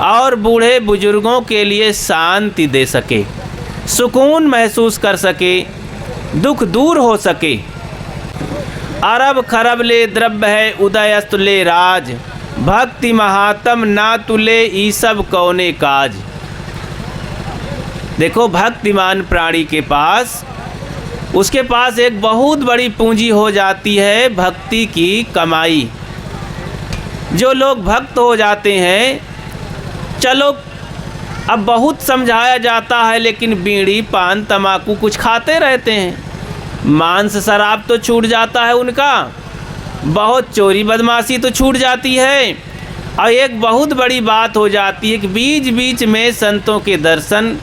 और बूढ़े बुजुर्गों के लिए शांति दे सके, सुकून महसूस कर सके, दुख दूर हो सके। अरब खरब ले द्रव्य है उदयस्त ले राज, भक्ति महात्म ना तुले ई सब कौने काज। देखो, भक्तिमान प्राणी के पास, उसके पास एक बहुत बड़ी पूंजी हो जाती है, भक्ति की कमाई। जो लोग भक्त हो जाते हैं, चलो अब बहुत समझाया जाता है लेकिन बीड़ी पान तम्बाकू कुछ खाते रहते हैं, मांस शराब तो छूट जाता है उनका, बहुत चोरी बदमाशी तो छूट जाती है। और एक बहुत बड़ी बात हो जाती है कि बीच बीच में संतों के दर्शन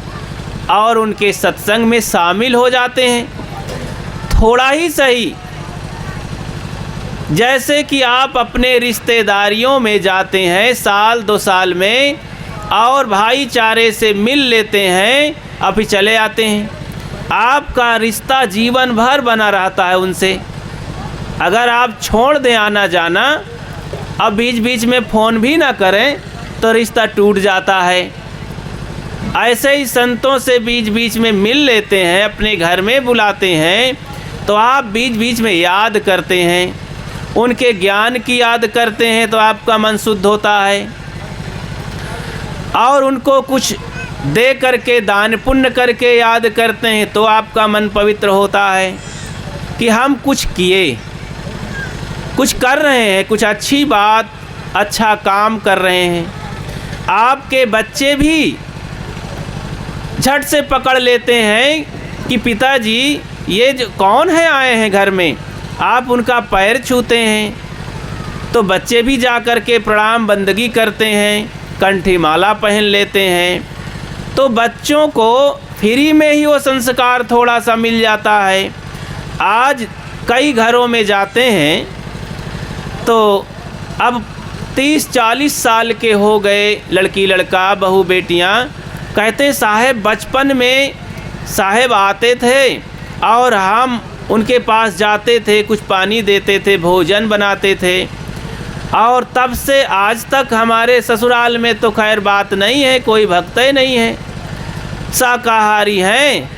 और उनके सत्संग में शामिल हो जाते हैं। थोड़ा ही सही, जैसे कि आप अपने रिश्तेदारियों में जाते हैं साल 2 साल में और भाईचारे से मिल लेते हैं, अभी चले आते हैं, आपका रिश्ता जीवन भर बना रहता है उनसे। अगर आप छोड़ दें आना जाना, अब बीच बीच में फ़ोन भी ना करें तो रिश्ता टूट जाता है। ऐसे ही संतों से बीच बीच में मिल लेते हैं, अपने घर में बुलाते हैं, तो आप बीच बीच में याद करते हैं, उनके ज्ञान की याद करते हैं, तो आपका मन शुद्ध होता है। और उनको कुछ दे करके, दान पुण्य करके याद करते हैं, तो आपका मन पवित्र होता है कि हम कुछ किए, कुछ कर रहे हैं, कुछ अच्छी बात, अच्छा काम कर रहे हैं। आपके बच्चे भी झट से पकड़ लेते हैं कि पिताजी ये जो कौन है आए हैं घर में, आप उनका पैर छूते हैं तो बच्चे भी जा कर के प्रणाम बंदगी करते हैं, कंठी माला पहन लेते हैं। तो बच्चों को फ्री में ही वो संस्कार थोड़ा सा मिल जाता है। आज कई घरों में जाते हैं तो अब 30-40 साल के हो गए लड़की लड़का, बहू बेटियां, कहते साहब बचपन में साहब आते थे और हम उनके पास जाते थे, कुछ पानी देते थे, भोजन बनाते थे, और तब से आज तक हमारे ससुराल में तो खैर बात नहीं है, कोई भक्त ही नहीं है, शाकाहारी हैं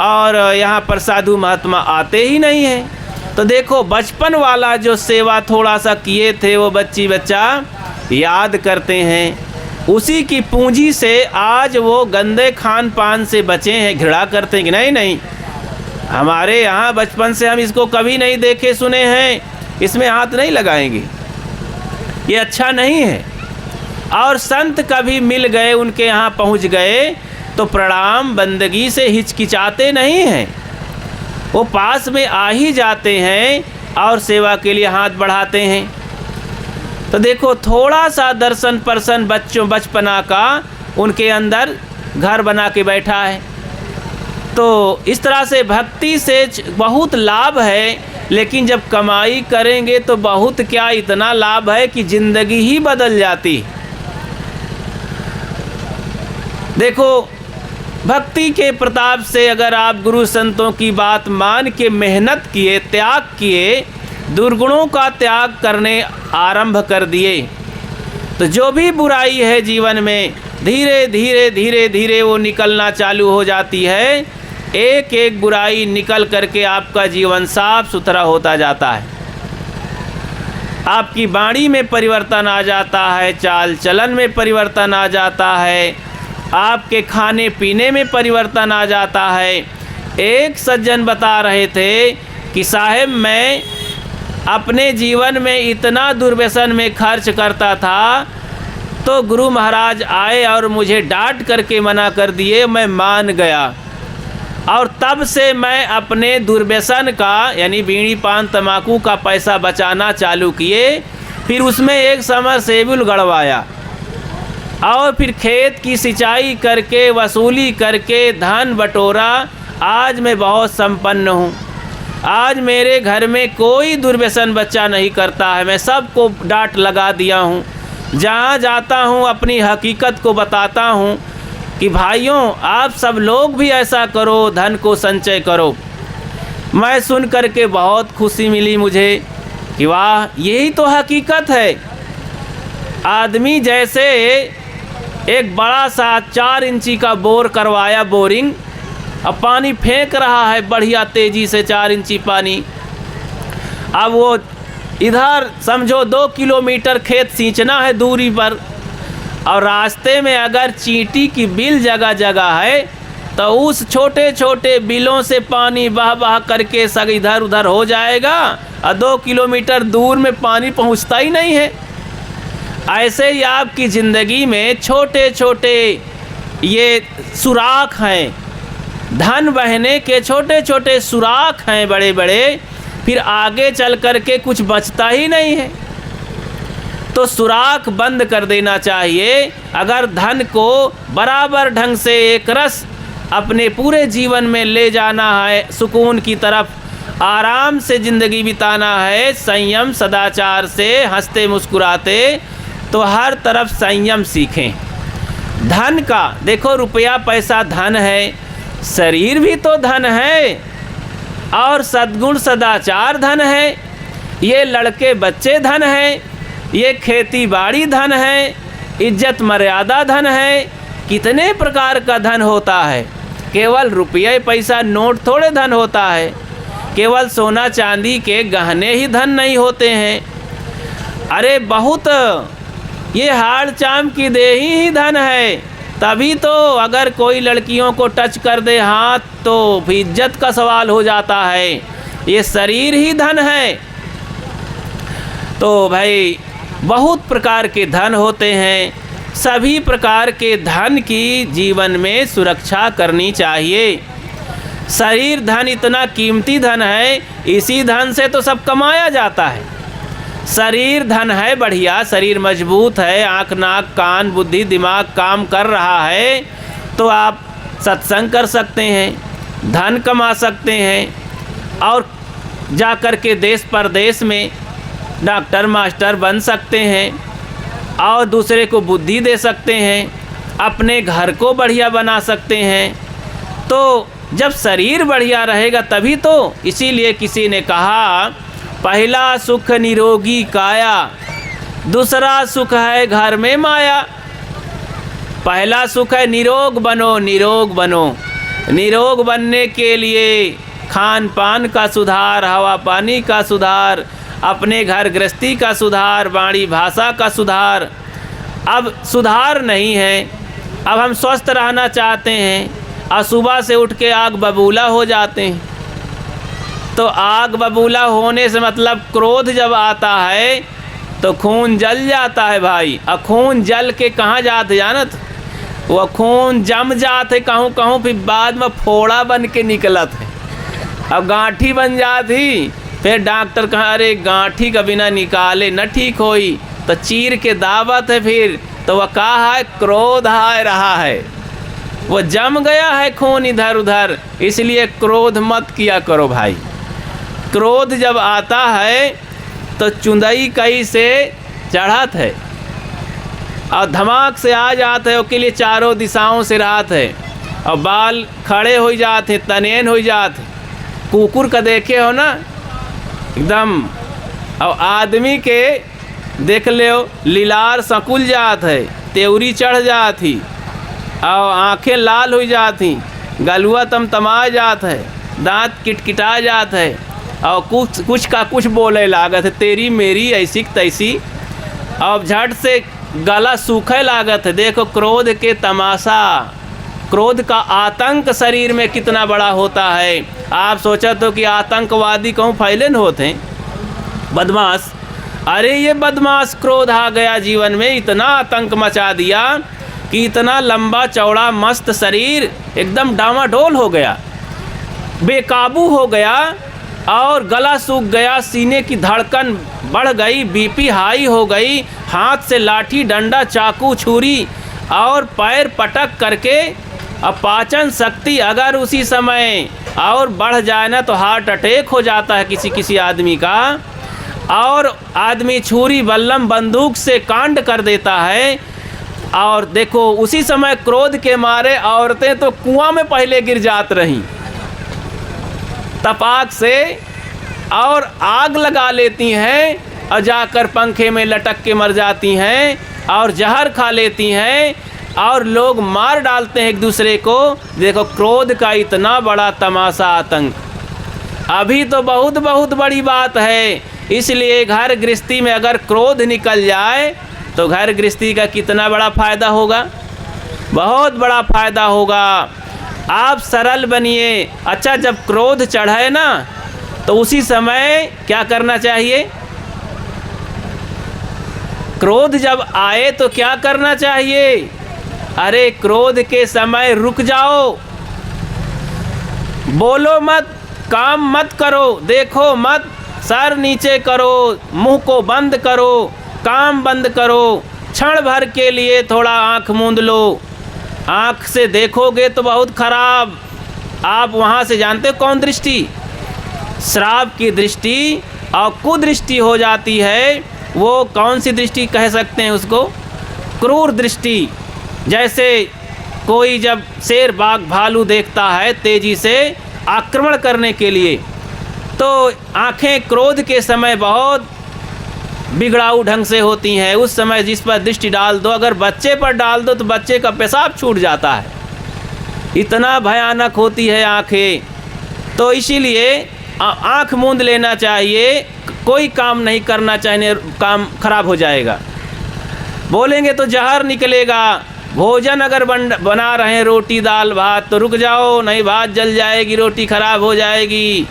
और यहाँ पर साधु महात्मा आते ही नहीं हैं। तो देखो बचपन वाला जो सेवा थोड़ा सा किए थे वो बच्चा याद करते हैं, उसी की पूंजी से आज वो गंदे खान पान से बचे हैं। घृणा करते हैं कि नहीं, हमारे यहाँ बचपन से हम इसको कभी नहीं देखे सुने हैं, इसमें हाथ नहीं लगाएंगे, ये अच्छा नहीं है। और संत कभी मिल गए, उनके यहाँ पहुँच गए तो प्रणाम बंदगी से हिचकिचाते नहीं हैं, वो पास में आ ही जाते हैं और सेवा के लिए हाथ बढ़ाते हैं। तो देखो थोड़ा सा दर्शन पर्सन बचपना का उनके अंदर घर बना के बैठा है। तो इस तरह से भक्ति से बहुत लाभ है, लेकिन जब कमाई करेंगे तो बहुत क्या, इतना लाभ है कि ज़िंदगी ही बदल जाती। देखो भक्ति के प्रताप से अगर आप गुरु संतों की बात मान के मेहनत किए, त्याग किए, दुर्गुणों का त्याग करने आरंभ कर दिए, तो जो भी बुराई है जीवन में धीरे धीरे धीरे धीरे वो निकलना चालू हो जाती है। एक एक बुराई निकल करके आपका जीवन साफ सुथरा होता जाता है, आपकी वाणी में परिवर्तन आ जाता है, चाल चलन में परिवर्तन आ जाता है, आपके खाने पीने में परिवर्तन आ जाता है। एक सज्जन बता रहे थे कि साहब मैं अपने जीवन में इतना दुर्व्यसन में खर्च करता था, तो गुरु महाराज आए और मुझे डांट करके मना कर दिए, मैं मान गया, और तब से मैं अपने दुर्व्यसन का यानी बीड़ी पान तंबाकू का पैसा बचाना चालू किए। फिर उसमें एक समरसेबुल गड़वाया और फिर खेत की सिंचाई करके वसूली करके धन बटोरा। आज मैं बहुत संपन्न हूँ, आज मेरे घर में कोई दुर्व्यसन बच्चा नहीं करता है, मैं सबको डांट लगा दिया हूँ। जहाँ जाता हूँ अपनी हकीकत को बताता हूँ कि भाइयों आप सब लोग भी ऐसा करो, धन को संचय करो। मैं सुन कर के बहुत खुशी मिली मुझे कि वाह यही तो हकीकत है। आदमी जैसे एक बड़ा सा 4 इंची का बोर करवाया, बोरिंग, अब पानी फेंक रहा है बढ़िया तेज़ी से 4 इंची पानी। अब वो इधर समझो 2 किलोमीटर खेत सींचना है दूरी पर, और रास्ते में अगर चींटी की बिल जगह जगह है तो उस छोटे छोटे बिलों से पानी बह बह करके सब इधर उधर हो जाएगा और 2 किलोमीटर दूर में पानी पहुंचता ही नहीं है। ऐसे ही आपकी ज़िंदगी में छोटे छोटे ये सुराख हैं, धन बहने के छोटे छोटे सुराख हैं बड़े बड़े, फिर आगे चल कर के कुछ बचता ही नहीं है। तो सुराख बंद कर देना चाहिए। अगर धन को बराबर ढंग से एक रस अपने पूरे जीवन में ले जाना है, सुकून की तरफ, आराम से ज़िंदगी बिताना है, संयम सदाचार से हंसते मुस्कुराते, तो हर तरफ संयम सीखें। धन का देखो, रुपया पैसा धन है, शरीर भी तो धन है, और सद्गुण सदाचार धन है, ये लड़के बच्चे धन है, ये खेती बाड़ी धन है, इज्जत मर्यादा धन है। कितने प्रकार का धन होता है। केवल रुपये पैसा नोट थोड़े धन होता है। केवल सोना चांदी के गहने ही धन नहीं होते हैं। अरे बहुत, ये हाड़ चाम की देही ही धन है। तभी तो अगर कोई लड़कियों को टच कर दे हाथ तो भी इज्जत का सवाल हो जाता है। ये शरीर ही धन है। तो भाई बहुत प्रकार के धन होते हैं। सभी प्रकार के धन की जीवन में सुरक्षा करनी चाहिए। शरीर धन इतना कीमती धन है, इसी धन से तो सब कमाया जाता है। शरीर धन है बढ़िया, शरीर मजबूत है, आँख नाक कान बुद्धि दिमाग काम कर रहा है, तो आप सत्संग कर सकते हैं, धन कमा सकते हैं, और जा कर के देश परदेश में डॉक्टर मास्टर बन सकते हैं, और दूसरे को बुद्धि दे सकते हैं, अपने घर को बढ़िया बना सकते हैं। तो जब शरीर बढ़िया रहेगा तभी तो, इसीलिए किसी ने कहा, पहला सुख निरोगी काया, दूसरा सुख है घर में माया। पहला सुख है निरोग बनो, निरोग बनो। निरोग बनने के लिए खान पान का सुधार, हवा पानी का सुधार, अपने घर गृहस्थी का सुधार, वाणी भाषा का सुधार। अब सुधार नहीं है, अब हम स्वस्थ रहना चाहते हैं, और सुबह से उठ के आग बबूला हो जाते हैं। तो आग बबूला होने से मतलब क्रोध जब आता है तो खून जल जाता है भाई। और खून जल के कहाँ जाते जानत, वो खून जम जाते कहूँ कहूँ, फिर बाद में फोड़ा बन के निकलत है। अब गांठी बन जाती, फिर डॉक्टर कहा अरे गांठी का बिना निकाले न ठीक होई, तो चीर के दावत है। फिर तो वह कहा है क्रोध आए रहा है, वो जम गया है खून इधर उधर। इसलिए क्रोध मत किया करो भाई। क्रोध जब आता है तो चुंदई कई से चढ़त है, और धमाक से आ जाते है, उसके लिए चारों दिशाओं से राहत है, और बाल खड़े हो जाते, तनेन हो जाते। कुकुर का देखे हो ना एकदम, और आदमी के देख लो लीलार सकुल जात है, तेवरी चढ़ जाती, और आँखें लाल हो जाती, गलुआ तमतमा जात है, दांत किटकिटा जात है, और कुछ का कुछ बोले लागत है, तेरी मेरी ऐसी तैसी, और झट से गला सूखे लागत है। देखो क्रोध के तमाशा, क्रोध का आतंक शरीर में कितना बड़ा होता है। आप सोचा तो कि आतंकवादी कहूँ फैले न होते बदमाश, अरे ये बदमाश क्रोध आ गया जीवन में, इतना आतंक मचा दिया कि इतना लंबा चौड़ा मस्त शरीर एकदम डामाडोल हो गया, बेकाबू हो गया, और गला सूख गया, सीने की धड़कन बढ़ गई, बीपी हाई हो गई, हाथ से लाठी डंडा चाकू छुरी और पैर पटक करके। अब पाचन शक्ति अगर उसी समय और बढ़ जाए ना तो हार्ट अटैक हो जाता है किसी किसी आदमी का, और आदमी छुरी बल्लम बंदूक से कांड कर देता है। और देखो उसी समय क्रोध के मारे औरतें तो कुआं में पहले गिर जात रहीं तपाक से, और आग लगा लेती हैं, और जाकर पंखे में लटक के मर जाती हैं, और जहर खा लेती हैं, और लोग मार डालते हैं एक दूसरे को। देखो क्रोध का इतना बड़ा तमाशा आतंक अभी तो बहुत बहुत बड़ी बात है। इसलिए घर गृहस्थी में अगर क्रोध निकल जाए तो घर गृहस्थी का कितना बड़ा फ़ायदा होगा, बहुत बड़ा फ़ायदा होगा। आप सरल बनिए। अच्छा जब क्रोध चढ़े ना तो उसी समय क्या करना चाहिए, क्रोध जब आए तो क्या करना चाहिए, अरे क्रोध के समय रुक जाओ, बोलो मत, काम मत करो, देखो मत, सर नीचे करो, मुंह को बंद करो, काम बंद करो, क्षण भर के लिए थोड़ा आँख मूंद लो। आँख से देखोगे तो बहुत खराब, आप वहाँ से जानते हो कौन दृष्टि, श्राप की दृष्टि और कुदृष्टि हो जाती है। वो कौन सी दृष्टि कह सकते हैं उसको, क्रूर दृष्टि। जैसे कोई जब शेर बाघ भालू देखता है तेजी से आक्रमण करने के लिए, तो आंखें क्रोध के समय बहुत बिगड़ाऊ ढंग से होती हैं। उस समय जिस पर दृष्टि डाल दो, अगर बच्चे पर डाल दो तो बच्चे का पेशाब छूट जाता है, इतना भयानक होती है आंखें। तो इसीलिए आंख मूंद लेना चाहिए, कोई काम नहीं करना चाहिए, काम खराब हो जाएगा। बोलेंगे तो जहर निकलेगा। भोजन अगर बना रहे हैं रोटी दाल भात तो रुक जाओ, नहीं भात जल जाएगी, रोटी खराब हो जाएगी।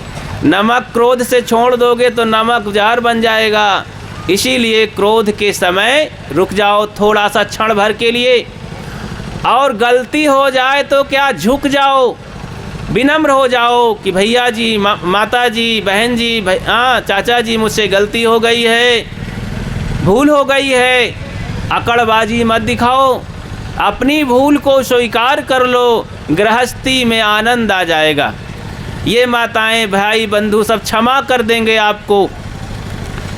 नमक क्रोध से छोड़ दोगे तो नमक जहर बन जाएगा। इसीलिए क्रोध के समय रुक जाओ थोड़ा सा, क्षण भर के लिए। और गलती हो जाए तो क्या, झुक जाओ, विनम्र हो जाओ कि भैया जी, माता जी, बहन जी, हाँ चाचा जी, मुझसे गलती हो गई है, भूल हो गई है। अकड़बाजी मत दिखाओ, अपनी भूल को स्वीकार कर लो, गृहस्थी में आनंद आ जाएगा। ये माताएं भाई बंधु सब क्षमा कर देंगे आपको।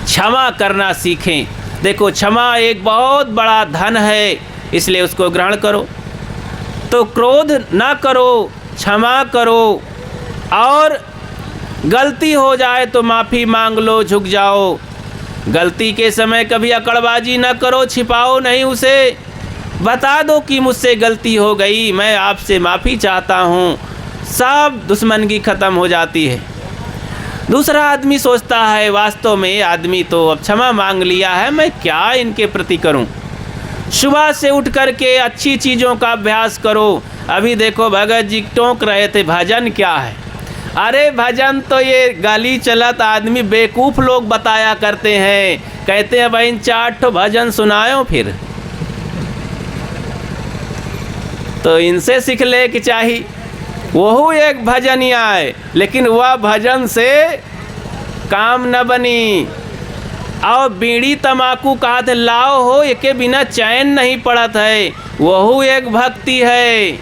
क्षमा करना सीखें। देखो क्षमा एक बहुत बड़ा धन है, इसलिए उसको ग्रहण करो। तो क्रोध ना करो, क्षमा करो। और गलती हो जाए तो माफ़ी मांग लो, झुक जाओ। गलती के समय कभी अकड़बाजी ना करो, छिपाओ नहीं उसे, बता दो कि मुझसे गलती हो गई, मैं आपसे माफ़ी चाहता हूँ। सब दुश्मनगी ख़त्म हो जाती है। दूसरा आदमी सोचता है वास्तव में आदमी तो अब क्षमा मांग लिया है, मैं क्या इनके प्रति करूं। सुबह से उठ कर के अच्छी चीज़ों का अभ्यास करो। अभी देखो भगत जी टोक रहे थे भजन क्या है। अरे भजन तो ये गाली चलत आदमी बेवकूफ़ लोग बताया करते हैं, कहते हैं भाई इन 4 ठो भजन सुनाओ, फिर तो इनसे सीख ले कि चाहिए। वह एक भजनिया है, लेकिन वह भजन से काम न बनी। और बीड़ी तमाकू कहा थे लाओ हो, ये बिना चैन नहीं पड़त है, वह एक भक्ति है।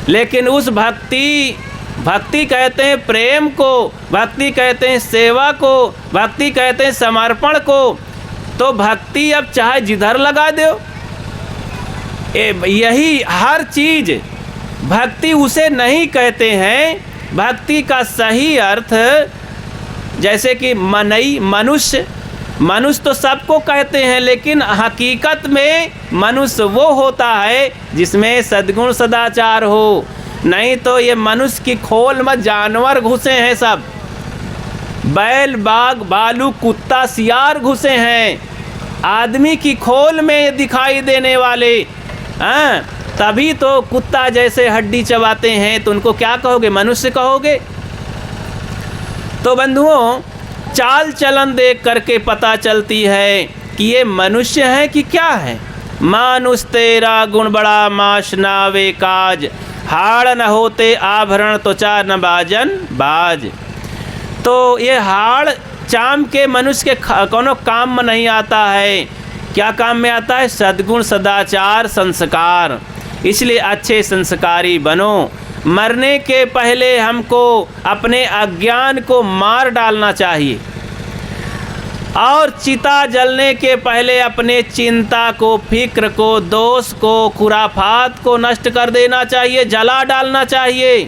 लेकिन उस भक्ति कहते हैं प्रेम को, भक्ति कहते हैं सेवा को, भक्ति कहते हैं समर्पण को। तो भक्ति अब चाहे जिधर लगा दो, यही हर चीज़ भक्ति उसे नहीं कहते हैं। भक्ति का सही अर्थ जैसे कि मनुष्य तो सबको कहते हैं, लेकिन हकीकत में मनुष्य वो होता है जिसमें सद्गुण सदाचार हो। नहीं तो ये मनुष्य की खोल में जानवर घुसे हैं, सब बैल बाघ भालू कुत्ता सियार घुसे हैं। आदमी की खोल में ये दिखाई देने वाले, हाँ, तभी तो कुत्ता जैसे हड्डी चबाते हैं, तो उनको क्या कहोगे, मनुष्य कहोगे। तो बंधुओं चाल चलन देख करके पता चलती है कि ये मनुष्य है कि क्या है। मानुष तेरा गुण बड़ा माश नावे काज, हाड़ न होते आभरण तो चार न बाजन बाज। तो ये हाड़ चाम के मनुष्य के कोनो काम में नहीं आता है। क्या काम में आता है, सद्गुण सदाचार संस्कार। इसलिए अच्छे संस्कारी बनो। मरने के पहले हमको अपने अज्ञान को मार डालना चाहिए, और चिता जलने के पहले अपने चिंता को, फिक्र को, दोष को, खुराफात को नष्ट कर देना चाहिए, जला डालना चाहिए।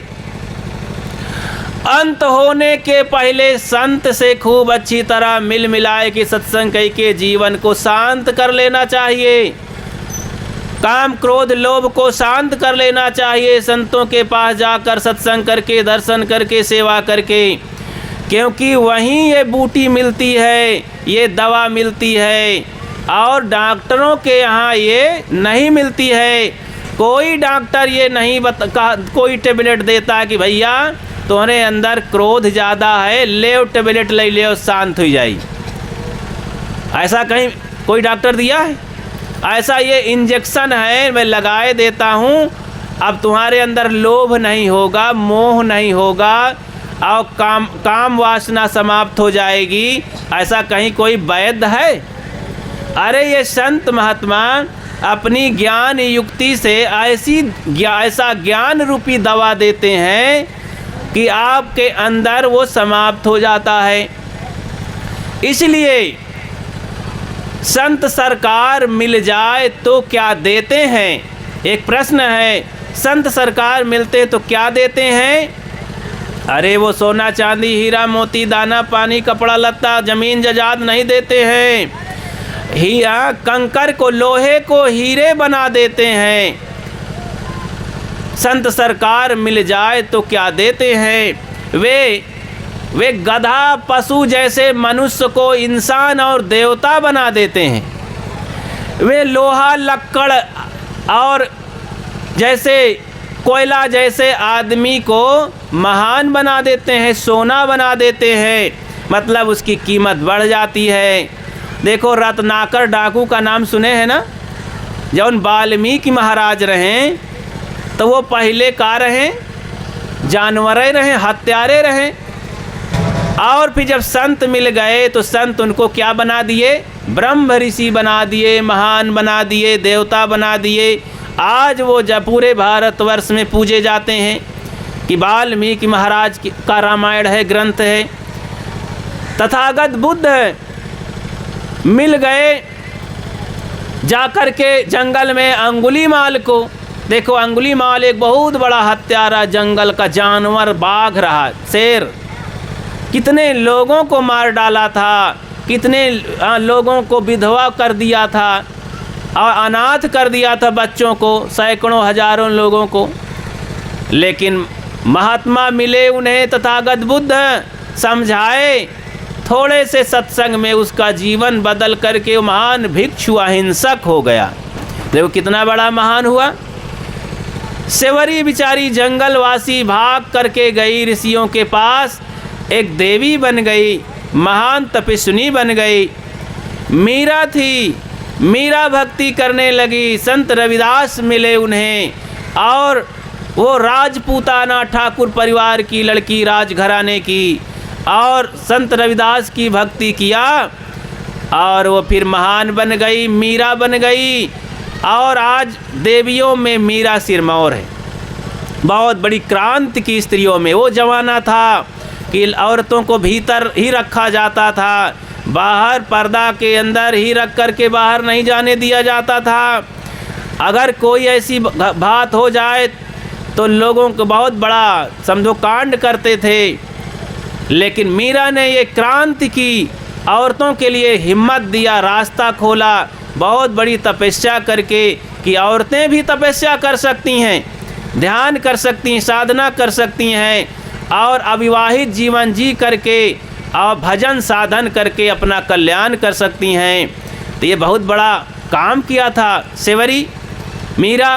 अंत होने के पहले संत से खूब अच्छी तरह मिल मिलाए के सत्संग कई के जीवन को शांत कर लेना चाहिए। काम क्रोध लोभ को शांत कर लेना चाहिए, संतों के पास जाकर सत्संग करके, दर्शन करके, सेवा करके, क्योंकि वहीं ये बूटी मिलती है, ये दवा मिलती है। और डॉक्टरों के यहाँ ये नहीं मिलती है। कोई डॉक्टर ये नहीं कोई टेबलेट देता कि भैया तुम्हारे अंदर क्रोध ज़्यादा है, ले टेबलेट ले ले शांत हो जाए। ऐसा कहीं कोई डॉक्टर दिया है? ऐसा ये इंजेक्शन है, मैं लगाए देता हूँ, अब तुम्हारे अंदर लोभ नहीं होगा, मोह नहीं होगा, और काम वासना समाप्त हो जाएगी, ऐसा कहीं कोई वैध है? अरे ये संत महात्मा अपनी ज्ञान युक्ति से ऐसा ज्ञान रूपी दवा देते हैं कि आपके अंदर वो समाप्त हो जाता है। इसलिए संत सरकार मिल जाए तो क्या देते हैं? एक प्रश्न है, संत सरकार मिलते तो क्या देते हैं? अरे वो सोना चांदी हीरा मोती दाना पानी कपड़ा लत्ता जमीन जायदाद नहीं देते हैं। हीरा कंकर को लोहे को हीरे बना देते हैं। संत सरकार मिल जाए तो क्या देते हैं? वे गधा पशु जैसे मनुष्य को इंसान और देवता बना देते हैं। वे लोहा लक्कड़ और जैसे कोयला जैसे आदमी को महान बना देते हैं, सोना बना देते हैं, मतलब उसकी कीमत बढ़ जाती है। देखो रत्नाकर डाकू का नाम सुने हैं ना? जब वाल्मीकि महाराज रहें तो वो पहले का रहें? जानवरें रहें, हत्यारे रहें। और फिर जब संत मिल गए तो संत उनको क्या बना दिए? ब्रह्म ऋषि बना दिए, महान बना दिए, देवता बना दिए। आज वो जब पूरे भारतवर्ष में पूजे जाते हैं कि वाल्मीकि महाराज का रामायण है, ग्रंथ है। तथागत बुद्ध मिल गए जाकर के जंगल में अंगुलीमाल को। देखो अंगुलीमाल एक बहुत बड़ा हत्यारा, जंगल का जानवर, बाघ रहा, शेर, कितने लोगों को मार डाला था, कितने लोगों को विधवा कर दिया था और अनाथ कर दिया था, बच्चों को, सैकड़ों हजारों लोगों को। लेकिन महात्मा मिले उन्हें, तथागत बुद्ध समझाए, थोड़े से सत्संग में उसका जीवन बदल करके महान भिक्षु अहिंसक हो गया। देखो कितना बड़ा महान हुआ। सेवरी बिचारी जंगलवासी भाग करके गई ऋषियों के पास, एक देवी बन गई, महान तपस्विनी बन गई। मीरा थी, मीरा भक्ति करने लगी। संत रविदास मिले उन्हें और वो राजपूताना ठाकुर परिवार की लड़की, राजघराने की, और संत रविदास की भक्ति किया और वो फिर महान बन गई, मीरा बन गई। और आज देवियों में मीरा सिरमौर है। बहुत बड़ी क्रांति की स्त्रियों में। वो ज़माना था कि औरतों को भीतर ही रखा जाता था, बाहर पर्दा के अंदर ही रख कर के बाहर नहीं जाने दिया जाता था। अगर कोई ऐसी बात हो जाए तो लोगों को बहुत बड़ा समझो कांड करते थे। लेकिन मीरा ने ये क्रांति की, औरतों के लिए हिम्मत दिया, रास्ता खोला, बहुत बड़ी तपस्या करके कि औरतें भी तपस्या कर सकती हैं, ध्यान कर सकती हैं, साधना कर सकती हैं और अविवाहित जीवन जी करके और भजन साधन करके अपना कल्याण कर सकती हैं। तो ये बहुत बड़ा काम किया था सेवरी, मीरा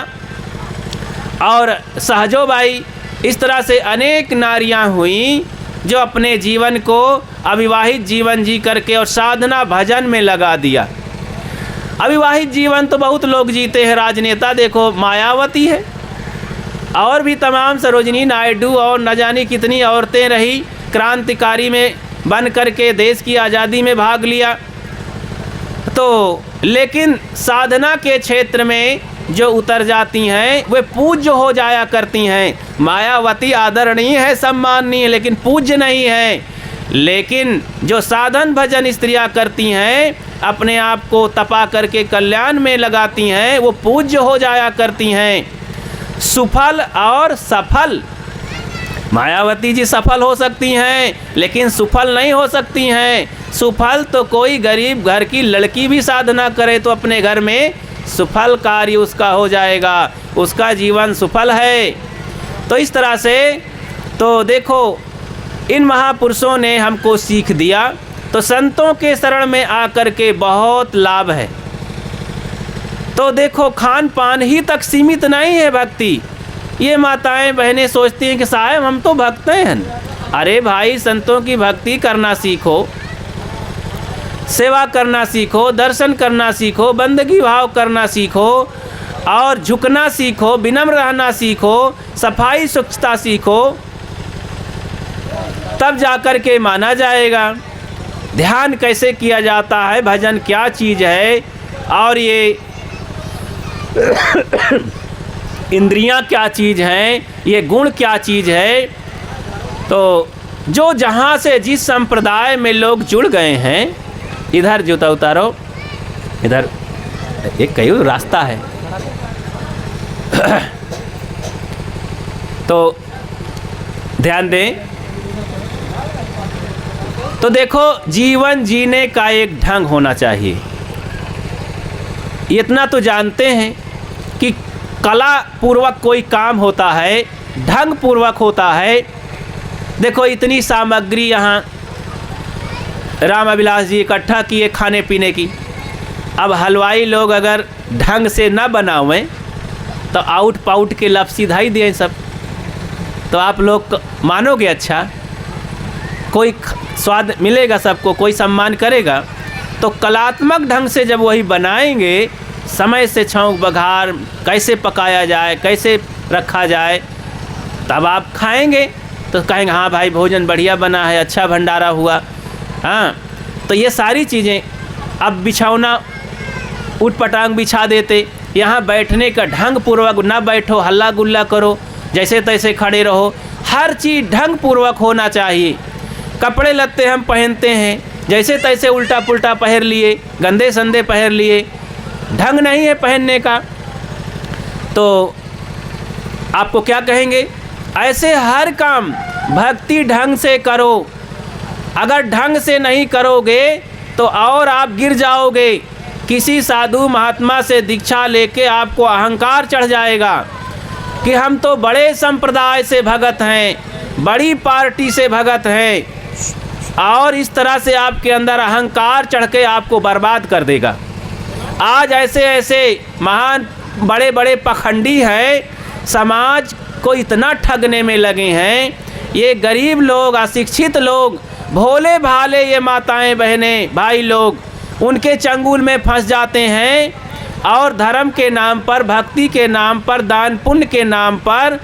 और सहजोबाई। इस तरह से अनेक नारियां हुई जो अपने जीवन को अविवाहित जीवन जी करके और साधना भजन में लगा दिया। अविवाहित जीवन तो बहुत लोग जीते हैं, राजनेता देखो मायावती है, और भी तमाम सरोजिनी नायडू और न जाने कितनी औरतें रही, क्रांतिकारी में बन करके देश की आज़ादी में भाग लिया। तो लेकिन साधना के क्षेत्र में जो उतर जाती हैं वे पूज्य हो जाया करती हैं। मायावती आदरणीय है, सम्माननीय, लेकिन पूज्य नहीं है। लेकिन जो साधन भजन स्त्रियां करती हैं, अपने आप को तपा करके कल्याण में लगाती हैं, वो पूज्य हो जाया करती हैं। सुफल और सफल, मायावती जी सफल हो सकती हैं लेकिन सुफल नहीं हो सकती हैं। सुफल तो कोई गरीब घर की लड़की भी साधना करे तो अपने घर में सुफल कार्य उसका हो जाएगा, उसका जीवन सुफल है। तो इस तरह से तो देखो इन महापुरुषों ने हमको सीख दिया। तो संतों के शरण में आकर के बहुत लाभ है। तो देखो खान पान ही तक सीमित नहीं है भक्ति। ये माताएं बहनें सोचती हैं कि साहब हम तो भक्त हैं। अरे भाई संतों की भक्ति करना सीखो, सेवा करना सीखो, दर्शन करना सीखो, बंदगी भाव करना सीखो और झुकना सीखो, विनम्र रहना सीखो, सफाई स्वच्छता सीखो। तब जाकर के माना जाएगा। ध्यान कैसे किया जाता है, भजन क्या चीज़ है, और ये इंद्रियां क्या चीज़ हैं, ये गुण क्या चीज़ है। तो जो जहाँ से जिस संप्रदाय में लोग जुड़ गए हैं, इधर जूता उतारो, इधर एक कई रास्ता है तो ध्यान दें। तो देखो, जीवन जीने का एक ढंग होना चाहिए। इतना तो जानते हैं कि कला पूर्वक कोई काम होता है, ढंग पूर्वक होता है। देखो, इतनी सामग्री यहाँ राम अभिलाष जी इकट्ठा किए खाने पीने की। अब हलवाई लोग अगर ढंग से न बनावें तो आउट पाउट के लफ सीधा ही दें सब, तो आप लोग मानोगे अच्छा, कोई स्वाद मिलेगा सबको, कोई सम्मान करेगा। तो कलात्मक ढंग से जब वही बनाएंगे, समय से छौंक बघार कैसे पकाया जाए, कैसे रखा जाए, तब आप खाएंगे तो कहेंगे हाँ भाई भोजन बढ़िया बना है, अच्छा भंडारा हुआ। हाँ, तो ये सारी चीज़ें। अब बिछौना उटपटांग बिछा देते, यहाँ बैठने का ढंग पूर्वक ना बैठो, हल्ला गुल्ला करो, जैसे तैसे खड़े रहो। हर चीज़ ढंग पूर्वक होना चाहिए। कपड़े लत्ते हम पहनते हैं, जैसे तैसे उल्टा पुल्टा पहन लिए, गंदे संदे पहन लिए, ढंग नहीं है पहनने का। तो आपको क्या कहेंगे? ऐसे हर काम भक्ति ढंग से करो। अगर ढंग से नहीं करोगे तो और आप गिर जाओगे। किसी साधु महात्मा से दीक्षा लेके आपको अहंकार चढ़ जाएगा कि हम तो बड़े संप्रदाय से भगत हैं, बड़ी पार्टी से भगत हैं, और इस तरह से आपके अंदर अहंकार चढ़ के आपको बर्बाद कर देगा। आज ऐसे ऐसे महान बड़े बड़े पखंडी हैं, समाज को इतना ठगने में लगे हैं। ये गरीब लोग, अशिक्षित लोग, भोले भाले ये माताएं बहनें भाई लोग उनके चंगुल में फंस जाते हैं, और धर्म के नाम पर, भक्ति के नाम पर, दान पुण्य के नाम पर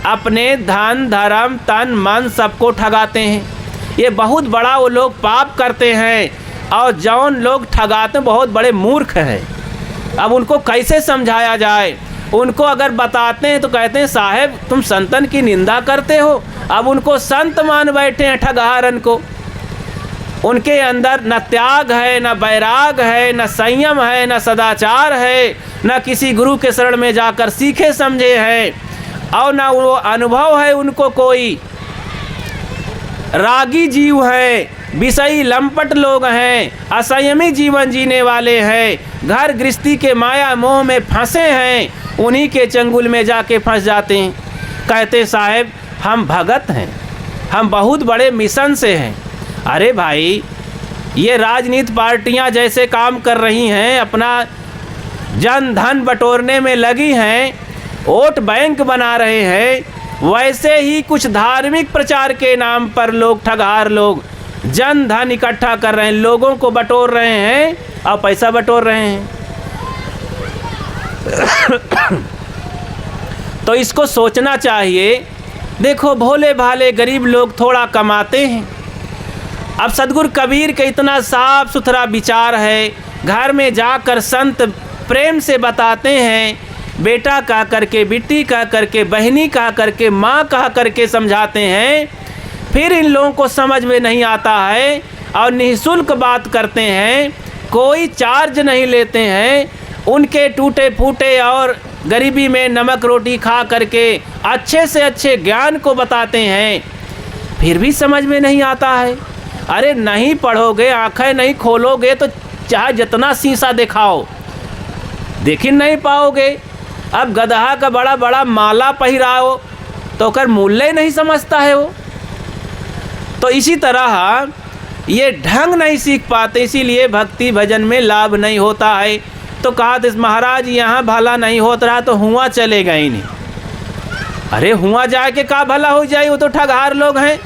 अपने धन धर्म तन मन सबको ठगाते हैं। ये बहुत बड़ा वो लोग पाप करते हैं, और जौन लोग ठगाते बहुत बड़े मूर्ख हैं। अब उनको कैसे समझाया जाए? उनको अगर बताते हैं तो कहते हैं साहब तुम संतन की निंदा करते हो। अब उनको संत मान बैठे हैं ठगहारन को। उनके अंदर न त्याग है, न बैराग है, न संयम है, न सदाचार है, न किसी गुरु के शरण में जाकर सीखे समझे हैं, और न वो अनुभव है उनको कोई। रागी जीव है, विषयी लंपट लोग हैं, असंयमी जीवन जीने वाले हैं, घर गृहस्थी के माया मोह में फंसे हैं, उन्हीं के चंगुल में जाके फंस जाते हैं। कहते साहब हम भगत हैं, हम बहुत बड़े मिशन से हैं। अरे भाई, ये राजनीति पार्टियां जैसे काम कर रही हैं, अपना जन धन बटोरने में लगी हैं, वोट बैंक बना रहे हैं, वैसे ही कुछ धार्मिक प्रचार के नाम पर लोग, ठगहार लोग, जन धन इकट्ठा कर रहे हैं, लोगों को बटोर रहे हैं और पैसा बटोर रहे हैं। तो इसको सोचना चाहिए। देखो, भोले भाले गरीब लोग थोड़ा कमाते हैं। अब सदगुरु कबीर का इतना साफ सुथरा विचार है, घर में जाकर संत प्रेम से बताते हैं, बेटा कह करके, बेटी कह करके, बहनी कह करके, माँ कह करके समझाते हैं। फिर इन लोगों को समझ में नहीं आता है और निःशुल्क बात करते हैं, कोई चार्ज नहीं लेते हैं। उनके टूटे फूटे और गरीबी में नमक रोटी खा करके अच्छे से अच्छे ज्ञान को बताते हैं, फिर भी समझ में नहीं आता है। अरे नहीं पढ़ोगे, आंखें नहीं खोलोगे तो चाहे जितना शीशा दिखाओ, देख ही नहीं पाओगे। अब गदहा का बड़ा बड़ा माला पहिराओ तो कर मूल्य नहीं समझता है वो। तो इसी तरह ये ढंग नहीं सीख पाते, इसीलिए भक्ति भजन में लाभ नहीं होता है। तो कहा तो महाराज यहाँ भला नहीं होता रहा तो हुआ चलेगा ही नहीं। अरे हुआ जाए के का भला हो जाए, वो तो ठगहार लोग हैं।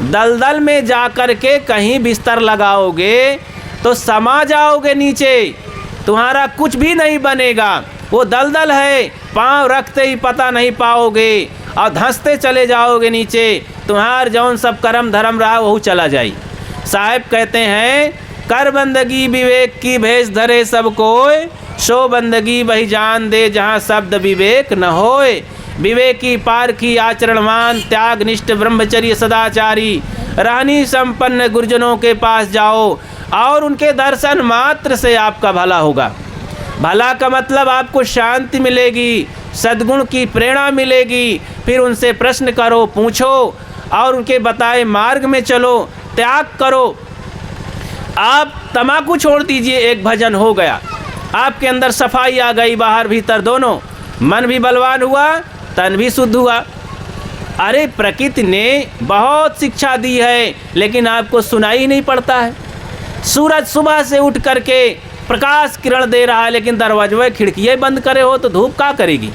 दलदल में जा कर के कहीं बिस्तर लगाओगे तो समा जाओगे नीचे, तुम्हारा कुछ भी नहीं बनेगा। वो दलदल है, पाँव रखते ही पता नहीं पाओगे, और धंसते चले जाओगे नीचे, तुम्हार जौन सब कर्म धर्म रहा वह चला जाई। साहब कहते हैं कर बंदगी विवेक की भेष धरे सब कोय, सो बंदगी वही जान दे जहाँ शब्द विवेक न होए। विवेकी पारखी आचरणवान त्याग निष्ठ ब्रह्मचर्य सदाचारी, रहनी संपन्न गुरुजनों के पास जाओ और उनके दर्शन मात्र से आपका भला होगा। भला का मतलब आपको शांति मिलेगी, सद्गुण की प्रेरणा मिलेगी। फिर उनसे प्रश्न करो, पूछो और उनके बताए मार्ग में चलो, त्याग करो। आप तम्बाकू छोड़ दीजिए, एक भजन हो गया, आपके अंदर सफाई आ गई, बाहर भीतर दोनों, मन भी बलवान हुआ, तन भी शुद्ध हुआ। अरे प्रकृति ने बहुत शिक्षा दी है लेकिन आपको सुनाई ही नहीं पड़ता है। सूरज सुबह से उठ करके प्रकाश किरण दे रहा है लेकिन दरवाजे खिड़कियाँ बंद करे हो तो धूप क्या करेगी।